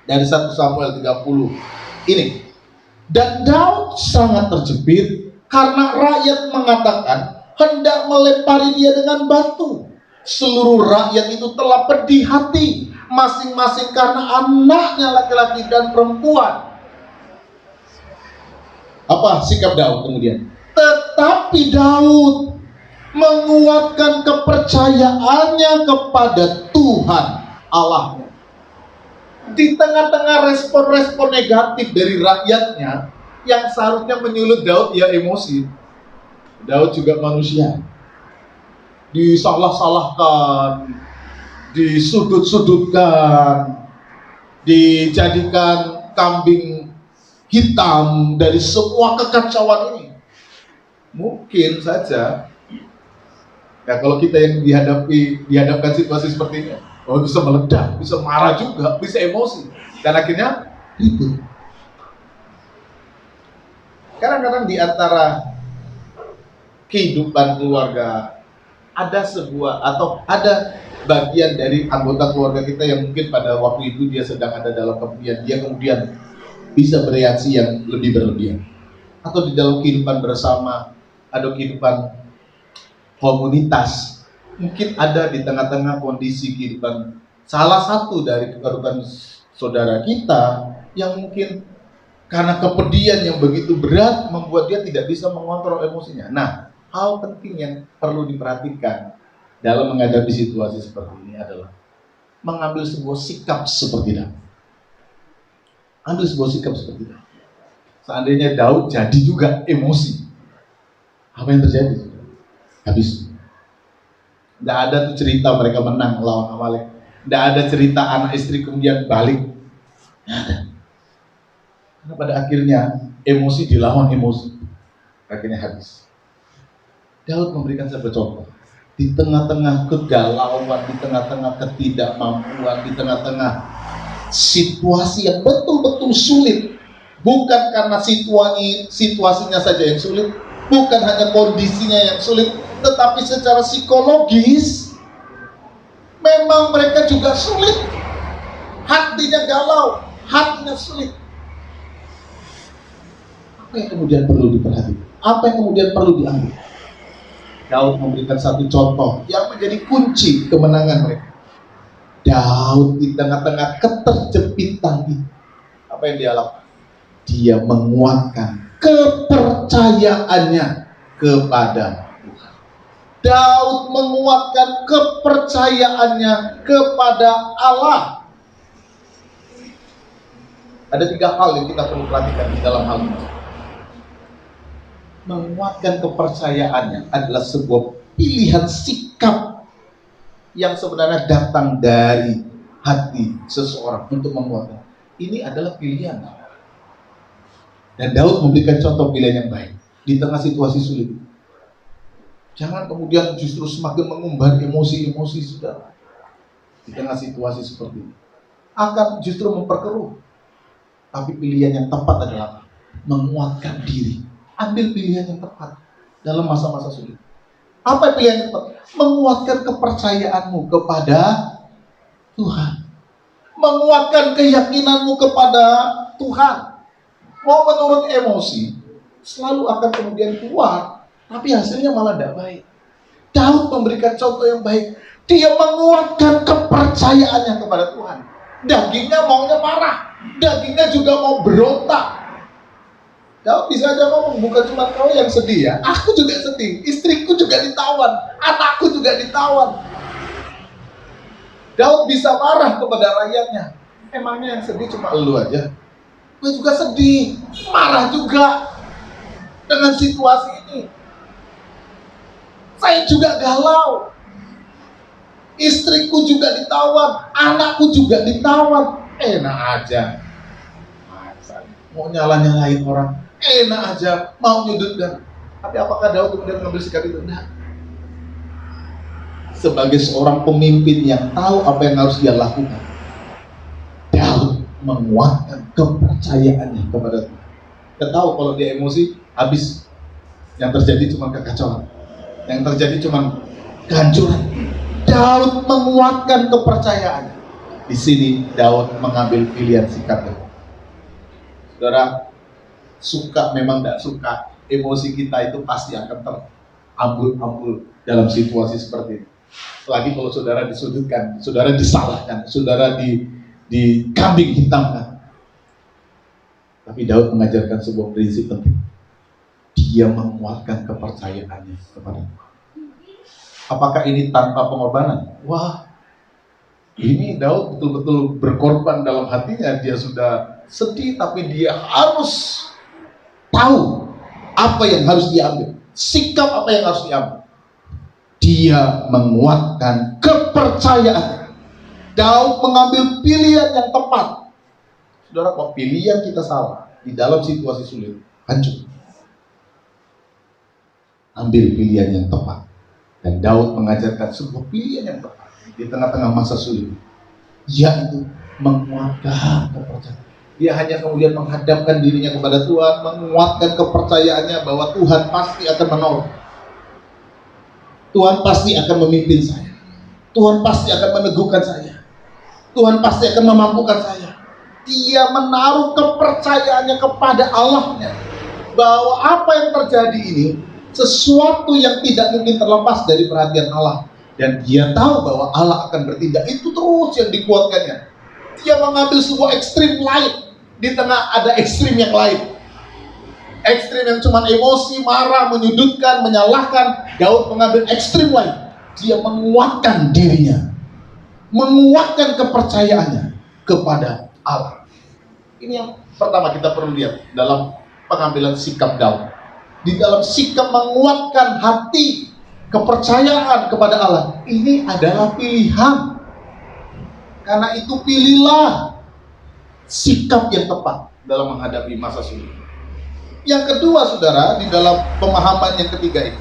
dari 1 Samuel 30 ini. Dan Daud sangat terjepit karena rakyat mengatakan hendak melempari dia dengan batu. Seluruh rakyat itu telah pedih hati, masing-masing karena anaknya laki-laki dan perempuan. Apa sikap Daud kemudian? Tetapi Daud menguatkan kepercayaannya kepada Tuhan Allahnya. Di tengah-tengah respon-respon negatif dari rakyatnya yang seharusnya menyulut Daud, ya emosi. Daud juga manusia, disalah-salahkan, disudut-sudutkan, dijadikan kambing hitam dari semua kekacauan ini. Mungkin saja ya kalau kita yang dihadapkan situasi seperti ini, bisa meledak, bisa marah juga, bisa emosi, dan akhirnya ribut. Kadang-kadang di antara kehidupan keluarga ada sebuah atau ada bagian dari anggota keluarga kita yang mungkin pada waktu itu dia sedang ada dalam kemudian dia kemudian bisa bereaksi yang lebih berlebihan, atau di dalam kehidupan bersama, ada kehidupan komunitas, mungkin ada di tengah-tengah kondisi kehidupan salah satu dari kehidupan saudara kita yang mungkin karena kepedihan yang begitu berat membuat dia tidak bisa mengontrol emosinya. Nah, hal penting yang perlu diperhatikan dalam menghadapi situasi seperti ini adalah mengambil sebuah sikap seperti Daud. Ambil sebuah sikap seperti Daud. Seandainya Daud jadi juga emosi, apa yang terjadi? Habis. Tidak ada tuh cerita mereka menang lawan Amalek. Tidak ada cerita anak istri kemudian balik. Tidak ada. Karena pada akhirnya emosi dilawan emosi. Akhirnya habis. Daud memberikan sebuah contoh. Di tengah-tengah kegalauan, di tengah-tengah ketidakmampuan, di tengah-tengah situasi yang betul-betul sulit. Bukan karena situasinya saja yang sulit, bukan hanya kondisinya yang sulit, tetapi secara psikologis memang mereka juga sulit. Hatinya galau, hatinya sulit. Apa yang kemudian perlu diperhatikan? Apa yang kemudian perlu diambil? Daud memberikan satu contoh yang menjadi kunci kemenangan mereka. Daud di tengah-tengah keterjepitan itu, apa yang dia lakukan? Dia menguatkan kepercayaannya kepada Tuhan. Daud menguatkan kepercayaannya kepada Allah. Ada 3 hal yang kita perlu perhatikan di dalam hal ini. Menguatkan kepercayaannya adalah sebuah pilihan sikap yang sebenarnya datang dari hati seseorang untuk menguatkan. Ini adalah pilihan. Dan Daud memberikan contoh pilihan yang baik di tengah situasi sulit. Jangan kemudian justru semakin mengumbar emosi-emosi saudara. Di tengah situasi seperti ini akan justru memperkeruh. Tapi pilihan yang tepat adalah menguatkan diri. Ambil pilihan yang tepat dalam masa-masa sulit. Apa pilihan yang tepat? Menguatkan kepercayaanmu kepada Tuhan. Menguatkan keyakinanmu kepada Tuhan. Mau menurut emosi, selalu akan kemudian keluar tapi hasilnya malah tidak baik. Daud memberikan contoh yang baik. Dia menguatkan kepercayaannya kepada Tuhan. Dagingnya maunya marah, dagingnya juga mau berontak. Daud bisa aja ngomong, bukan cuma kau yang sedih ya, aku juga sedih, istriku juga ditawan, anakku juga ditawan. Daud bisa marah kepada rakyatnya. Emangnya yang sedih cuma elu aja? Gue juga sedih, marah juga dengan situasi ini. Saya juga galau. Istriku juga ditawan, anakku juga ditawan. Enak aja. Mau nyala-nyalain orang, enak aja, mau nyudutkan. Tapi apakah Daud kemudian mengambil sikap itu? Nah, sebagai seorang pemimpin yang tahu apa yang harus dia lakukan, Daud menguatkan kepercayaannya kepada Tuhan. Dia tahu kalau dia emosi, habis. Yang terjadi cuma kekacauan, yang terjadi cuma kehancuran. Daud menguatkan kepercayaannya. Di sini Daud mengambil pilihan sikap. Saudara, suka memang tidak suka, emosi kita itu pasti akan terambul-ambul dalam situasi seperti ini. Apalagi kalau saudara disudutkan, saudara disalahkan, saudara dikambing hitamkan. Tapi Daud mengajarkan sebuah prinsip penting. Dia menguatkan kepercayaannya kepada Tuhan. Apakah ini tanpa pengorbanan? Wah, ini Daud betul-betul berkorban dalam hatinya. Dia sudah sedih, tapi dia harus tahu apa yang harus diambil, sikap apa yang harus diambil. Dia menguatkan kepercayaan. Daud mengambil pilihan yang tepat. Saudara, kalau pilihan kita salah di dalam situasi sulit, hancur. Ambil pilihan yang tepat. Dan Daud mengajarkan sebuah pilihan yang tepat di tengah-tengah masa sulit, yaitu menguatkan kepercayaan. Dia hanya kemudian menghadapkan dirinya kepada Tuhan, menguatkan kepercayaannya bahwa Tuhan pasti akan menolong. Tuhan pasti akan memimpin saya. Tuhan pasti akan meneguhkan saya. Tuhan pasti akan memampukan saya. Dia menaruh kepercayaannya kepada Allahnya, bahwa apa yang terjadi ini sesuatu yang tidak mungkin terlepas dari perhatian Allah. Dan dia tahu bahwa Allah akan bertindak. Itu terus yang dikuatkannya. Dia mengambil sebuah ekstrim lain di tengah ada ekstrim yang lain. Ekstrim yang cuma emosi, marah, menyudutkan, menyalahkan. Daud mengambil ekstrim lain. Dia menguatkan dirinya, menguatkan kepercayaannya kepada Allah. Ini yang pertama kita perlu lihat dalam pengambilan sikap Daud. Di dalam sikap menguatkan hati, kepercayaan kepada Allah, ini adalah pilihan. Karena itu pilihlah sikap yang tepat dalam menghadapi masa sulit. Yang kedua, saudara, di dalam pemahaman yang ketiga itu,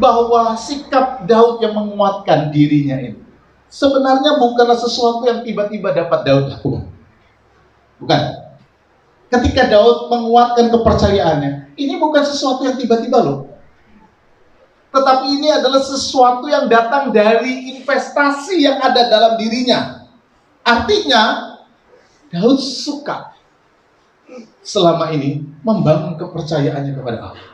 bahwa sikap Daud yang menguatkan dirinya ini sebenarnya bukanlah sesuatu yang tiba-tiba dapat Daud lakukan. Bukan. Ketika Daud menguatkan kepercayaannya, ini bukan sesuatu yang tiba-tiba loh. Tetapi ini adalah sesuatu yang datang dari investasi yang ada dalam dirinya. Artinya, Daud suka selama ini membangun kepercayaannya kepada Allah.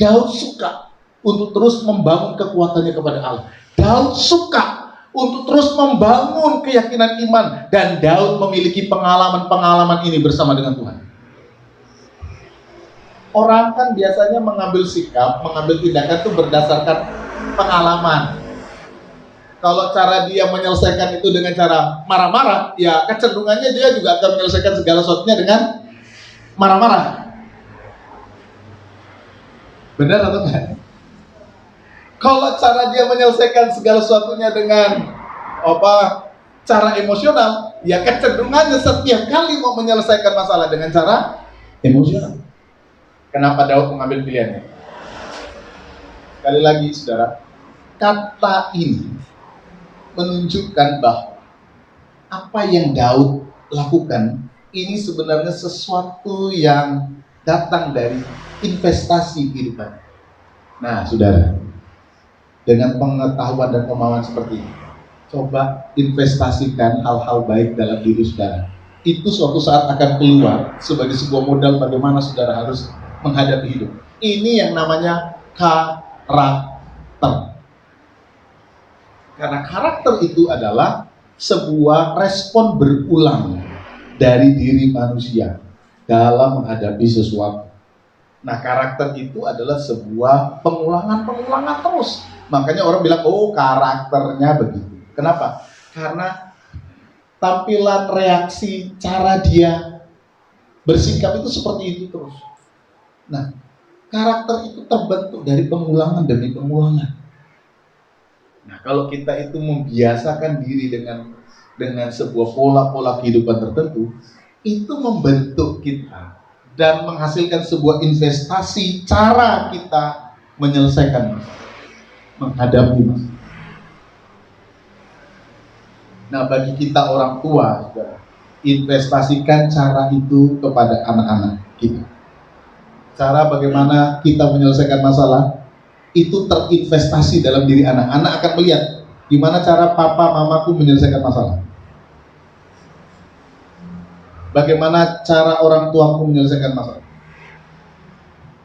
Daud suka untuk terus membangun kekuatannya kepada Allah. Daud suka untuk terus membangun keyakinan iman. Dan Daud memiliki pengalaman-pengalaman ini bersama dengan Tuhan. Orang kan biasanya mengambil sikap, mengambil tindakan itu berdasarkan pengalaman. Kalau cara dia menyelesaikan itu dengan cara marah-marah, ya kecenderungannya dia juga akan menyelesaikan segala sesuatunya dengan marah-marah. Benar atau enggak? Kalau cara dia menyelesaikan segala sesuatunya dengan cara emosional, ya kecenderungannya setiap kali mau menyelesaikan masalah dengan cara emosional. Kenapa Daud mengambil pilihannya? Sekali lagi, saudara, kata ini menunjukkan bahwa apa yang Daud lakukan ini sebenarnya sesuatu yang datang dari investasi kehidupan. Nah, saudara, dengan pengetahuan dan pemahaman seperti ini, coba investasikan hal-hal baik dalam diri saudara. Itu suatu saat akan keluar sebagai sebuah modal bagaimana saudara harus menghadapi hidup. Ini yang namanya karakter. Karena karakter itu adalah sebuah respon berulang dari diri manusia dalam menghadapi sesuatu. Nah, karakter itu adalah sebuah pengulangan terus. Makanya orang bilang, oh karakternya begitu. Kenapa? Karena tampilan, reaksi, cara dia bersikap itu seperti itu terus. Nah, karakter itu terbentuk dari pengulangan demi pengulangan. Nah, kalau kita itu membiasakan diri dengan sebuah pola-pola kehidupan tertentu, itu membentuk kita dan menghasilkan sebuah investasi cara kita menyelesaikan masalah, menghadapi masalah. Nah, bagi kita orang tua, saudara, investasikan cara itu kepada anak-anak kita. Cara bagaimana kita menyelesaikan masalah itu terinvestasi dalam diri anak. Anak akan melihat gimana cara papa mamaku menyelesaikan masalah. Bagaimana cara orang tuaku menyelesaikan masalah.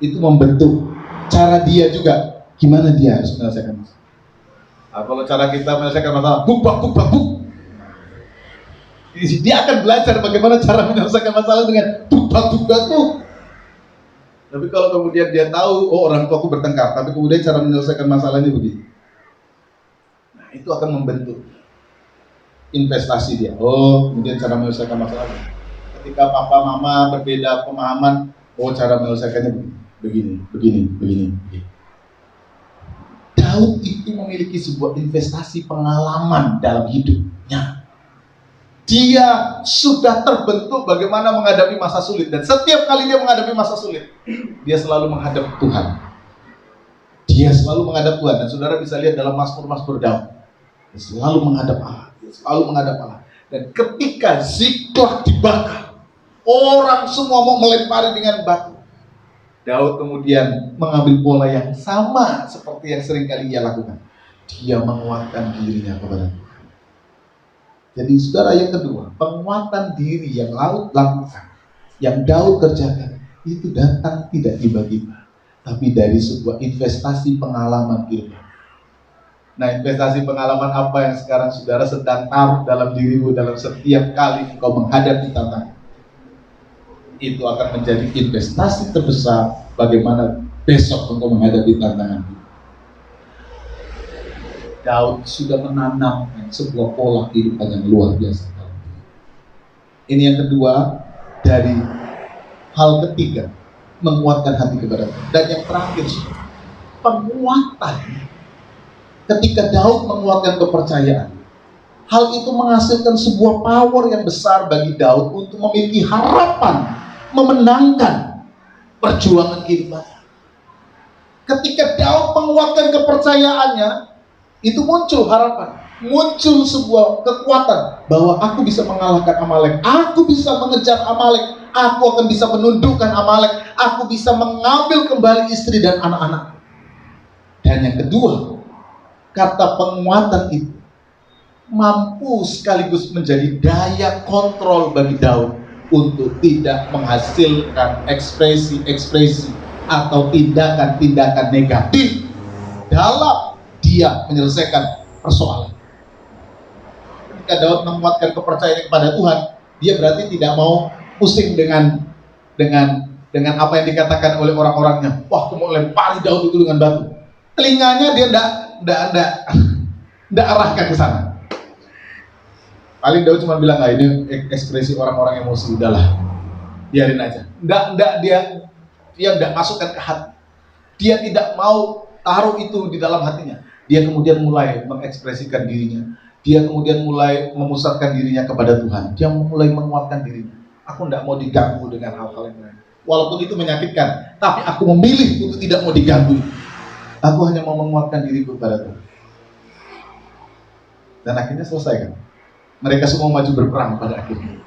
Itu membentuk cara dia juga, gimana dia harus menyelesaikan masalah. Nah, kalau cara kita menyelesaikan masalah, buk. Dia akan belajar bagaimana cara menyelesaikan masalah dengan buk. Tapi kalau kemudian dia tahu, oh orang tuaku bertengkar, tapi kemudian cara menyelesaikan masalahnya begini. Nah, itu akan membentuk investasi dia. Oh, kemudian cara menyelesaikan masalahnya. Ketika papa mama berbeda pemahaman, oh cara menyelesaikannya begini. Daud itu memiliki sebuah investasi pengalaman dalam hidupnya. Dia sudah terbentuk bagaimana menghadapi masa sulit, dan setiap kali dia menghadapi masa sulit, dia selalu menghadap Tuhan. Dia selalu menghadap Tuhan, dan saudara bisa lihat dalam Mazmur Daud. Dia selalu menghadap Allah. Dan ketika Ziklag dibakar, orang semua mau melempari dengan batu. Daud kemudian mengambil pola yang sama seperti yang sering kali ia lakukan. Dia menguatkan dirinya kepada Tuhan. Jadi saudara, yang kedua, penguatan diri yang Daud lakukan, yang Daud kerjakan, itu datang tidak tiba-tiba, tapi dari sebuah investasi pengalaman kehidupan. Nah, investasi pengalaman apa yang sekarang saudara sedang taruh dalam dirimu dalam setiap kali engkau menghadapi tantangan? Itu akan menjadi investasi terbesar bagaimana besok engkau menghadapi tantangan. Daud sudah menanamkan sebuah pola kehidupan yang luar biasa. Ini yang kedua dari hal ketiga, menguatkan hati kepada Tuhan. Dan yang terakhir, penguatan. Ketika Daud menguatkan kepercayaan, hal itu menghasilkan sebuah power yang besar bagi Daud untuk memiliki harapan memenangkan perjuangan kehidupannya. Ketika Daud menguatkan kepercayaannya, itu muncul harapan, muncul sebuah kekuatan bahwa aku bisa mengalahkan Amalek, aku bisa mengejar Amalek, aku akan bisa menundukkan Amalek, aku bisa mengambil kembali istri dan anak-anak. Dan yang kedua, kata penguatan itu mampu sekaligus menjadi daya kontrol bagi Daud untuk tidak menghasilkan ekspresi-ekspresi atau tindakan-tindakan negatif dalam dia menyelesaikan persoalan. Ketika Daud menguatkan kepercayaan kepada Tuhan, dia berarti tidak mau pusing dengan apa yang dikatakan oleh orang-orangnya. Wah, aku mau lempari Daud itu dengan batu. Telinganya dia tidak arahkan ke sana. Paling Daud cuma bilang, ini ekspresi orang-orang emosi, udahlah, biarin aja. Dia tidak masukkan ke hati. Dia tidak mau taruh itu di dalam hatinya. Dia kemudian mulai mengekspresikan dirinya. Dia kemudian mulai memusatkan dirinya kepada Tuhan. Dia mulai menguatkan dirinya. Aku tidak mau diganggu dengan hal-hal yang lain. Walaupun itu menyakitkan, tapi aku memilih untuk tidak mau diganggu. Aku hanya mau menguatkan diriku kepada Tuhan. Dan akhirnya selesai kan. Mereka semua maju berperang pada akhirnya.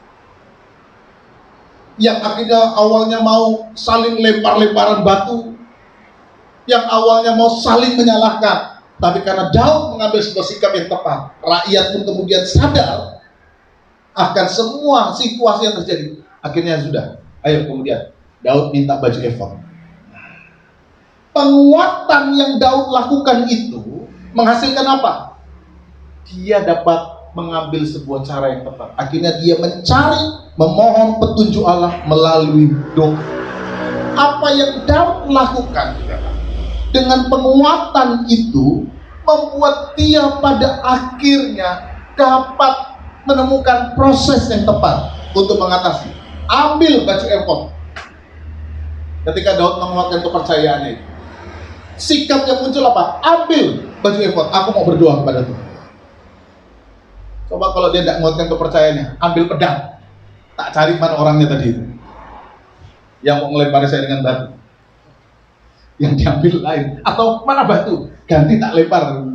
Yang akhirnya awalnya mau saling lempar-lemparan batu, yang awalnya mau saling menyalahkan, tapi karena Daud mengambil sebuah sikap yang tepat, rakyat pun kemudian sadar akan semua situasi yang terjadi. Akhirnya sudah, ayo kemudian Daud minta baju efod. Penguatan yang Daud lakukan itu menghasilkan apa? Dia dapat mengambil sebuah cara yang tepat. Akhirnya dia mencari, memohon petunjuk Allah melalui doa. Apa yang Daud lakukan dengan penguatan itu membuat dia pada akhirnya dapat menemukan proses yang tepat untuk mengatasi. Ambil baju efod. Ketika Daud menguatkan kepercayaannya itu, sikap yang muncul apa? Ambil baju efod. Aku mau berdoa kepada Tuhan. Coba kalau dia tidak menguatkan kepercayaannya, ambil pedang. Tak cari mana orangnya tadi itu yang mau melempari saya dengan batu. Yang diambil lain. Atau mana batu? Ganti tak lempar.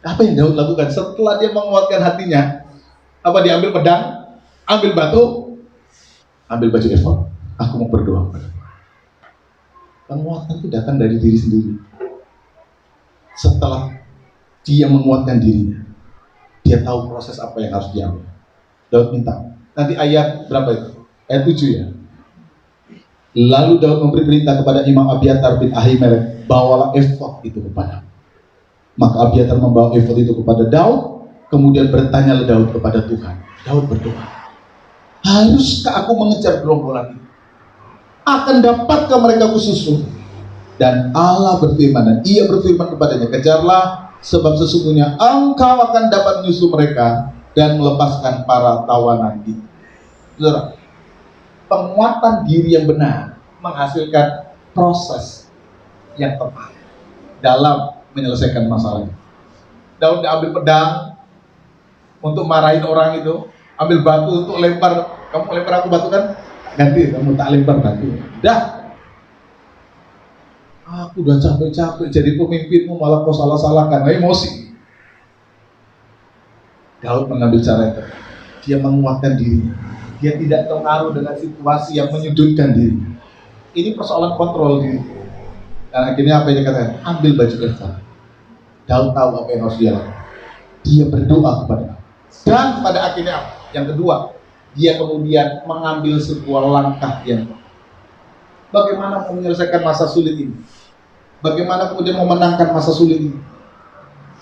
Apa yang Daud lakukan setelah dia menguatkan hatinya? Apa dia ambil pedang? Ambil batu? Ambil baju efod. Aku mau berdoa kepada Tuhan. Penguatan itu datang dari diri sendiri. Setelah dia menguatkan dirinya, dia tahu proses apa yang harus diambil. Daud minta. Nanti ayat berapa itu? Ayat 7 ya. Lalu Daud memberi perintah kepada Imam Abiatar bin Ahimelek, bawalah efod itu kepada. Maka Abiatar membawa efod itu kepada Daud. Kemudian bertanyalah Daud kepada Tuhan. Daud berdoa, haruskah aku mengejar gerombolan itu? Akan dapatkah mereka kususul? Dan Allah berfirman, dan ia berfirman kepadanya, kejarlah, sebab sesungguhnya engkau akan dapat menyusul mereka dan melepaskan para tawanan itu. Saudara, penguatan diri yang benar menghasilkan proses yang tepat dalam menyelesaikan masalah. Daud ambil pedang untuk marahin orang itu, ambil batu untuk lempar. Kamu lempar aku batu kan? Ganti, kamu tak lempar batu. Dah, aku udah capek-capek jadi pemimpinmu, malah kau salah-salahkan. Emosi. Daud mengambil cara itu. Dia menguatkan dirinya. Dia tidak terpengaruh dengan situasi yang menyudutkan diri. Ini persoalan kontrol diri. Dan akhirnya apa yang dia katakan? Ambil baju efod. Daud tahu apa yang harus dia lakukan. Dia berdoa kepada Allah. Dan pada akhirnya apa? Yang kedua, dia kemudian mengambil sebuah langkah yang tepat. Bagaimana menyelesaikan masa sulit ini? Bagaimana kemudian memenangkan masa sulit ini?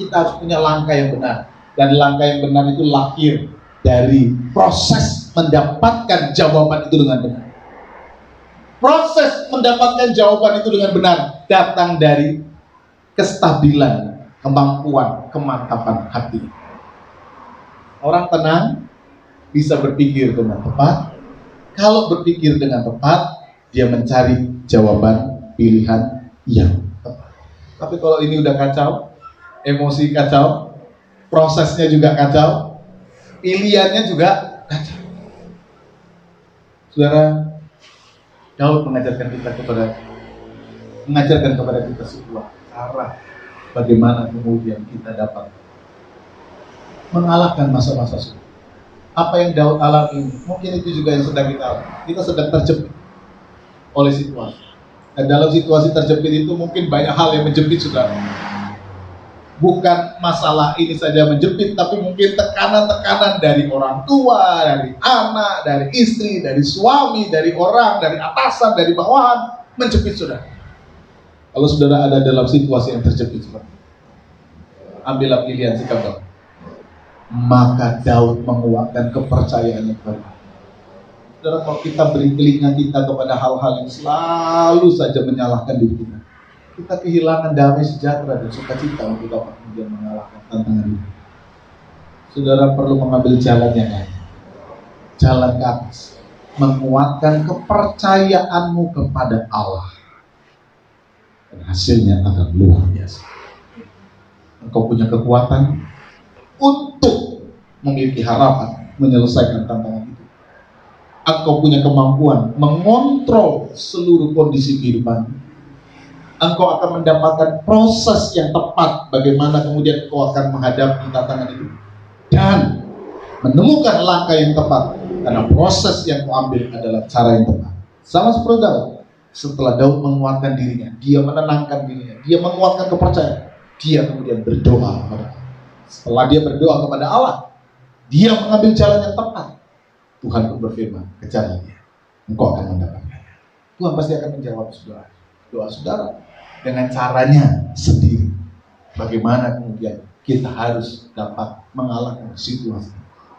Kita harus punya langkah yang benar. Dan langkah yang benar itu lahir dari proses mendapatkan jawaban itu dengan benar. Proses mendapatkan jawaban itu dengan benar datang dari kestabilan, kemampuan, kemantapan hati. Orang tenang bisa berpikir dengan tepat. Kalau berpikir dengan tepat, dia mencari jawaban pilihan yang tepat. Tapi kalau ini udah kacau, emosi kacau, prosesnya juga kacau, pilihannya juga kacau. Saudara, Daud mengajarkan kepada kita sebuah cara bagaimana kemudian kita dapat mengalahkan masa-masa sulit. Apa yang Daud alami, mungkin itu juga yang sedang kita alami. Kita sedang terjepit oleh situasi. Dan dalam situasi terjepit itu mungkin banyak hal yang menjepit, saudara. Bukan masalah ini saja menjepit, tapi mungkin tekanan-tekanan dari orang tua, dari anak, dari istri, dari suami, dari orang, dari atasan, dari bawahan, menjepit, saudara. Kalau saudara ada dalam situasi yang terjepit seperti itu, ambillah pilihan sikap Daud. Maka Daud menguatkan kepercayaannya kepada Allah. Saudara, kalau kita beri telinga kita kepada hal-hal yang selalu saja menyalahkan diri kita, kita kehilangan damai sejahtera dan sukacita untuk dapat kemudian mengalahkan tantangan ini. Saudara perlu mengambil jalan yang lain, jalan ke atas, menguatkan kepercayaanmu kepada Allah, dan hasilnya akan luar biasa. Engkau punya kekuatan untuk memiliki harapan menyelesaikan tantangan itu. Engkau punya kemampuan mengontrol seluruh kondisi kehidupan. Engkau akan mendapatkan proses yang tepat bagaimana kemudian engkau akan menghadapi tantangan itu dan menemukan langkah yang tepat, karena proses yang kau ambil adalah cara yang tepat. Sama seperti Daud. Setelah Daud menguatkan dirinya, dia menenangkan dirinya, dia menguatkan kepercayaan, dia kemudian berdoa kepada Allah. Setelah dia berdoa kepada Allah, dia mengambil jalan yang tepat. Tuhan pun berfirman, kejarlah dia, engkau akan mendapatkannya. Tuhan pasti akan menjawab, saudara. doa saudara dengan caranya sendiri. Bagaimana kemudian kita harus dapat mengalahkan situasi.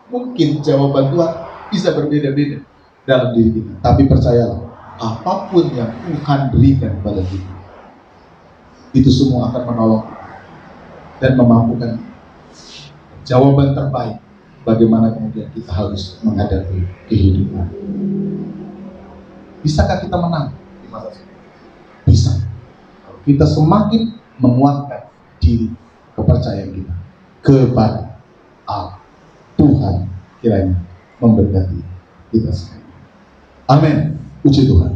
Mungkin jawaban Tuhan bisa berbeda-beda dalam diri kita. Tapi percayalah, apapun yang Tuhan berikan kepada kita, itu semua akan menolong dan memampukan jawaban terbaik bagaimana kemudian kita harus menghadapi kehidupan. Bisakah kita menang di masa ini? Bisa. Kalau kita semakin menguatkan diri, kepercayaan kita kepada Allah, Tuhan kiranya memberkati kita sekalian. Amin. Puji Tuhan.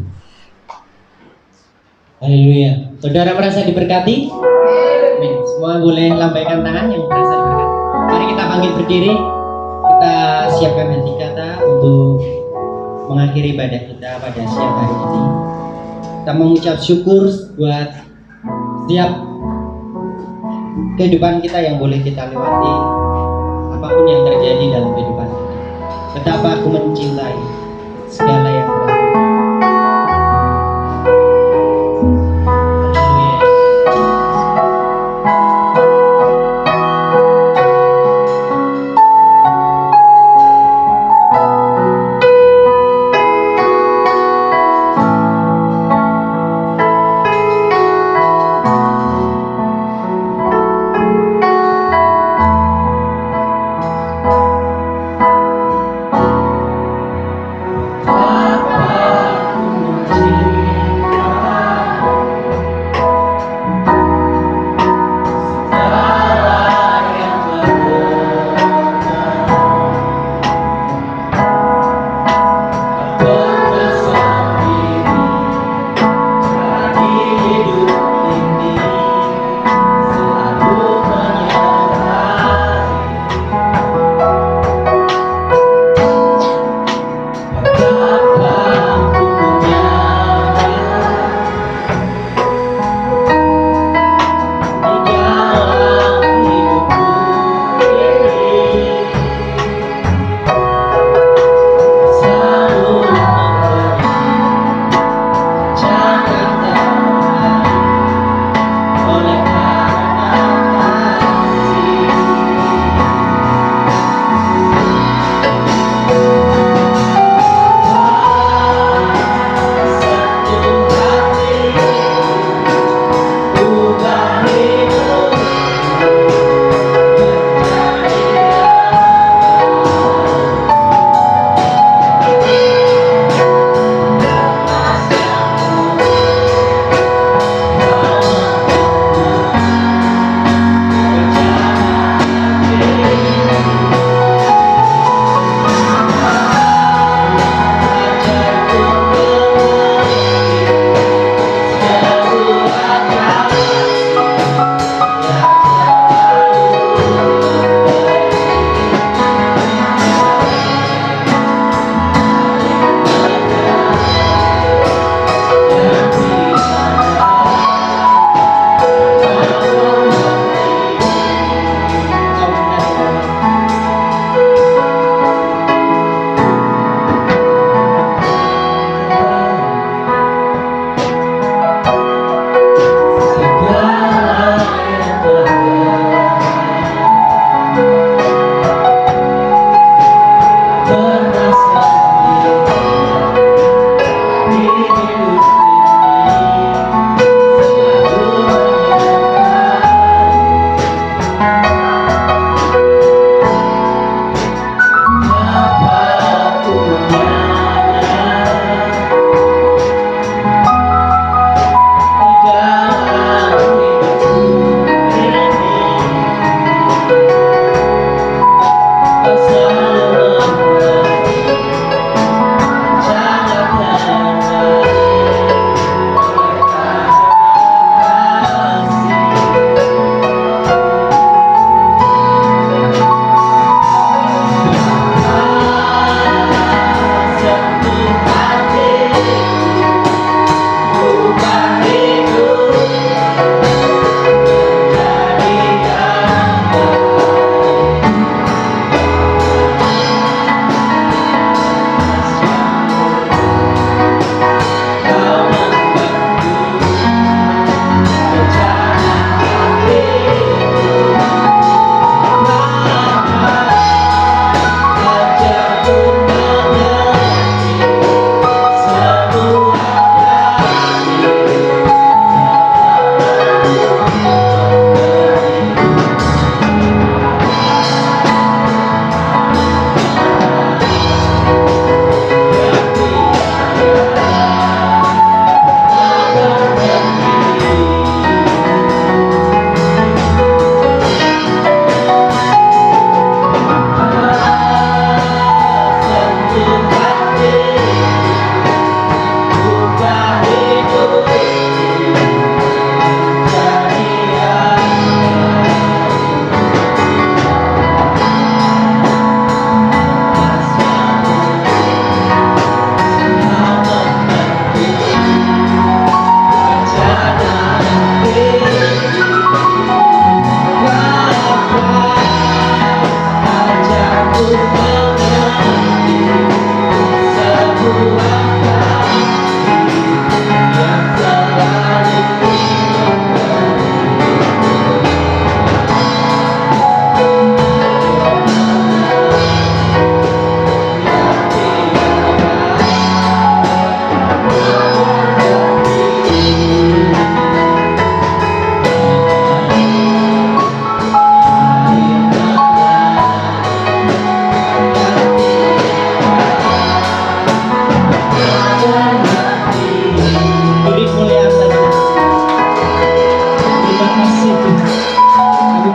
Haleluya. Saudara merasa diberkati? Amin. Semua boleh lambaikan tangan yang merasa diberkati. Mari kita bangkit berdiri. Kita siapkan hati kata untuk mengakhiri ibadah kita pada siang hari ini. Kita mengucap syukur buat setiap kehidupan kita yang boleh kita lewati, apapun yang terjadi dalam kehidupan kita. Betapa aku mencintai segala yang telah terjadi. Haleluya.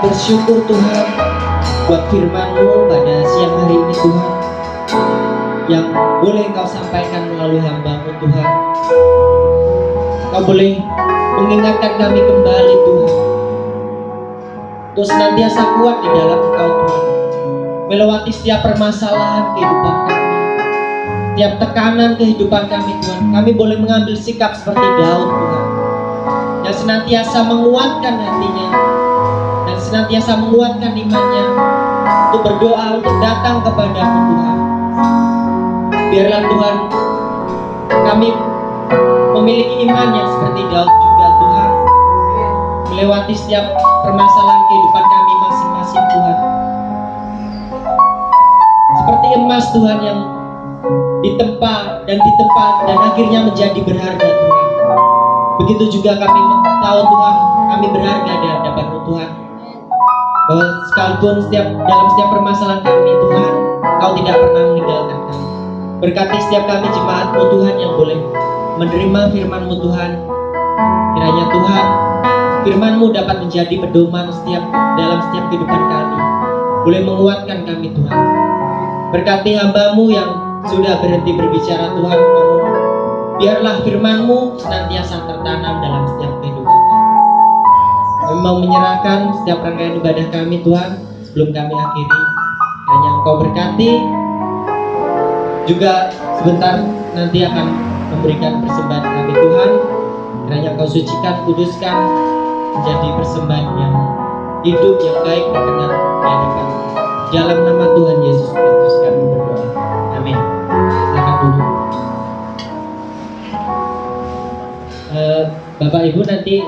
bersyukur Tuhan buat firman-Mu pada siang hari ini Tuhan, yang boleh Engkau sampaikan melalui hamba-Mu Tuhan. Engkau boleh mengingatkan kami kembali Tuhan, untuk senantiasa kuat di dalam Engkau Tuhan, melewati setiap permasalahan kehidupan kami, setiap tekanan kehidupan kami Tuhan. Kami boleh mengambil sikap seperti Daud Tuhan, yang senantiasa menguatkan hatinya dan senantiasa menguatkan imannya untuk berdoa, untuk datang kepadamu Tuhan. Biarlah Tuhan kami memiliki iman yang seperti Daud juga Tuhan, melewati setiap permasalahan kehidupan kami masing-masing Tuhan, seperti emas Tuhan yang ditempa dan akhirnya menjadi berharga Tuhan. Begitu juga kami tahu Tuhan, kami berharga di hadapan-Mu Tuhan, bahwa sekalipun dalam setiap permasalahan kami Tuhan, Engkau tidak pernah meninggalkan kami. Berkati setiap kami jemaat-Mu Tuhan yang boleh menerima firman-Mu Tuhan. Kiranya Tuhan, firman-Mu dapat menjadi pedoman dalam setiap kehidupan kami, boleh menguatkan kami Tuhan. Berkati hamba-Mu yang sudah berhenti berbicara Tuhan, namun biarlah firman-Mu senantiasa tertanam dalam setiap kehidupan kami. Kami mau menyerahkan setiap rangkaian ibadah kami Tuhan sebelum kami akhiri. Kiranya Engkau berkati. Juga sebentar nanti akan memberikan persembahan kami Tuhan. Kiranya Engkau sucikan, kuduskan, menjadi persembahan yang hidup, yang baik, berkenan di hadapan. Dalam nama Tuhan Yesus Kristus kami berdoa. Amin. Silakan duduk. Bapak Ibu nanti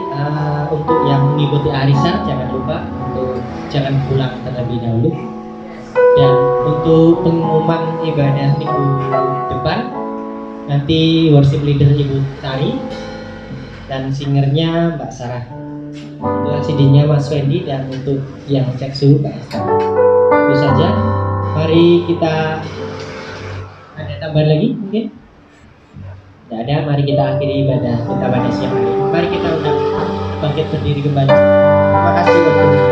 untuk yang mengikuti arisan jangan lupa untuk jangan pulang terlebih dahulu. Dan untuk pengumuman ibadah minggu depan, nanti worship leader Ibu Tari dan singernya Mbak Sarah. Untuk CD-nya Mas Wendy, dan untuk yang cek suhu Pak Esther. Itu saja. Mari kita, ada tambahan lagi mungkin? Tidak ada. Mari kita akhiri ibadah kita pada siang hari ini. Mari kita undang bangkit berdiri kembali. Terima kasih waktunya.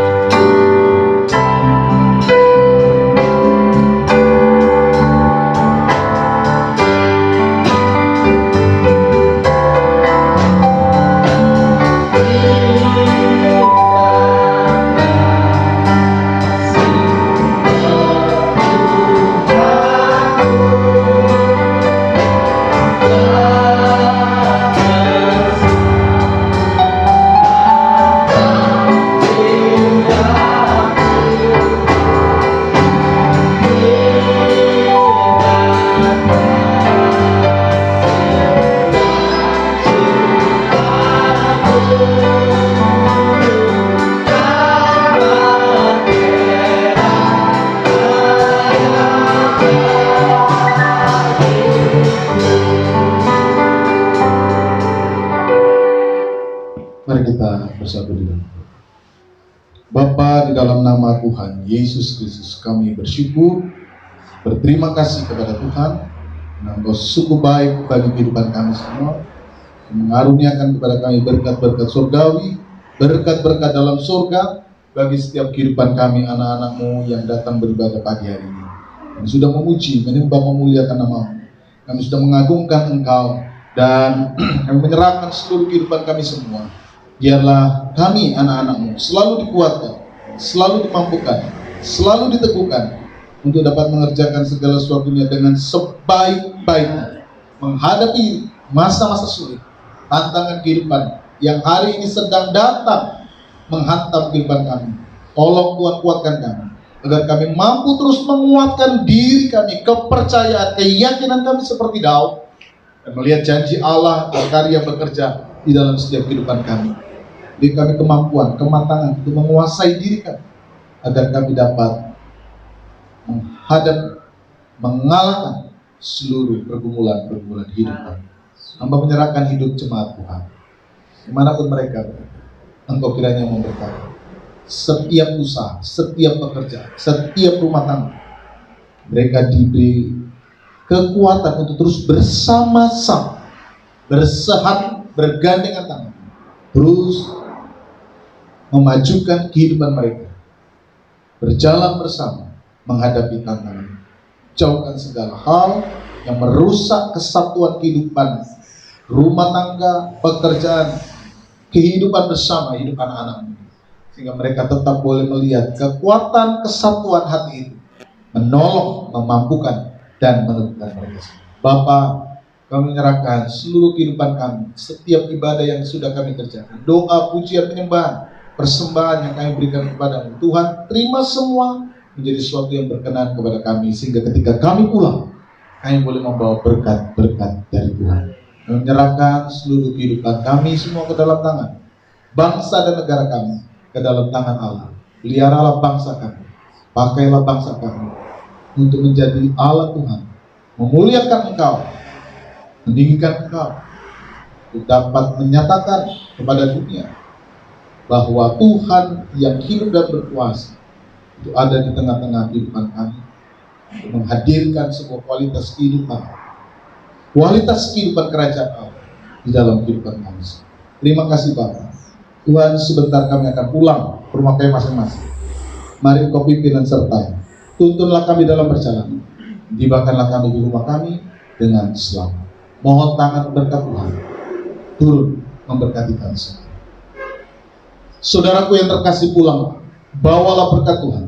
Mari kita bersatu di dalam doa. Bapa, di dalam nama Tuhan Yesus Kristus kami bersyukur, berterima kasih kepada Tuhan karena Engkau sungguh baik bagi kehidupan kami semua, mengaruniakan kepada kami berkat-berkat surgawi, berkat-berkat dalam surga bagi setiap kehidupan kami, anak-anak-Mu yang datang beribadah pagi hari ini. Kami sudah memuji, menyembah, memuliakan nama-Mu. Kami sudah mengagungkan Engkau dan kami menyerahkan seluruh kehidupan kami semua. Biarlah kami anak-anak-Mu selalu dikuatkan, selalu dimampukan, selalu diteguhkan untuk dapat mengerjakan segala sesuatunya dengan sebaik-baiknya, menghadapi masa-masa sulit, tantangan kehidupan yang hari ini sedang datang menghantam kehidupan kami. Tolong Tuhan kuatkan kami, agar kami mampu terus menguatkan diri kami, kepercayaan, keyakinan kami seperti Daud, dan melihat janji Allah berkarya bekerja di dalam setiap kehidupan kami. Beri kami kemampuan, kematangan untuk menguasai diri kami, agar kami dapat mengalahkan seluruh pergumulan hidup kami. Hamba menyerahkan hidup jemaat Tuhan, dimanapun mereka berada. Engkau kiranya memberkati setiap usaha, setiap pekerjaan, setiap rumah tangga. Mereka diberi kekuatan untuk terus bersama-sama, bersehat, bergandengan tangan, terus memajukan kehidupan mereka berjalan bersama menghadapi tantangan. Jauhkan segala hal yang merusak kesatuan kehidupan rumah tangga, pekerjaan, kehidupan bersama, hidup anak-anak, sehingga mereka tetap boleh melihat kekuatan kesatuan hati itu menolong, memampukan, dan meneguhkan mereka. Bapa, kami menyerahkan seluruh kehidupan kami, setiap ibadah yang sudah kami kerjakan, doa, pujian, penyembahan, persembahan yang kami berikan kepada Tuhan, terima semua menjadi sesuatu yang berkenan kepada kami, sehingga ketika kami pulang, kami boleh membawa berkat-berkat dari Tuhan. Kami menyerahkan seluruh kehidupan kami semua ke dalam tangan bangsa dan negara kami, ke dalam tangan Allah. Peliharalah bangsa kami, pakailah bangsa kami untuk menjadi Allah Tuhan, memuliakan Engkau, meninggikan Engkau, untuk dapat menyatakan kepada dunia bahwa Tuhan yang hidup dan berkuasa itu ada di tengah-tengah kehidupan kami, untuk menghadirkan sebuah kualitas kehidupan kerajaan Allah di dalam kehidupan kami. Terima kasih Bapa. Tuhan, sebentar kami akan pulang ke rumah kami masing-masing. Mari Engkau pimpin dan sertai. Tuntunlah kami dalam perjalanan. Tibakanlah kami di rumah kami dengan selamat. Mohon tangan berkat Tuhan turun memberkati kami semua. Saudaraku yang terkasih, pulang, bawalah berkat Tuhan.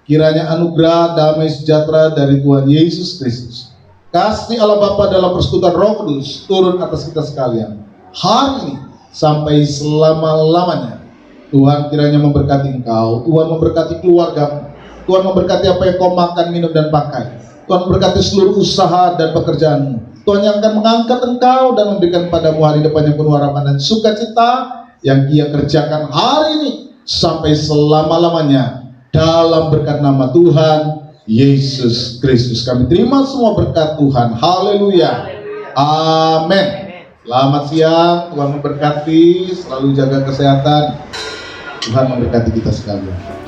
Kiranya anugerah damai sejahtera dari Tuhan Yesus Kristus, kasih Allah Bapa dalam persekutuan Roh Kudus turun atas kita sekalian hari ini sampai selama-lamanya. Tuhan kiranya memberkati engkau, Tuhan memberkati keluargamu, Tuhan memberkati apa yang kau makan, minum, dan pakai. Tuhan memberkati seluruh usaha dan pekerjaanmu. Tuhan yang akan mengangkat engkau dan memberikan padamu hari depan yang penuh harapan dan sukacita yang Ia kerjakan hari ini sampai selama-lamanya dalam berkat nama Tuhan Yesus Kristus. Kami terima semua berkat Tuhan. Haleluya. Amin. Selamat siang. Tuhan memberkati. Selalu jaga kesehatan. Tuhan memberkati kita sekalian.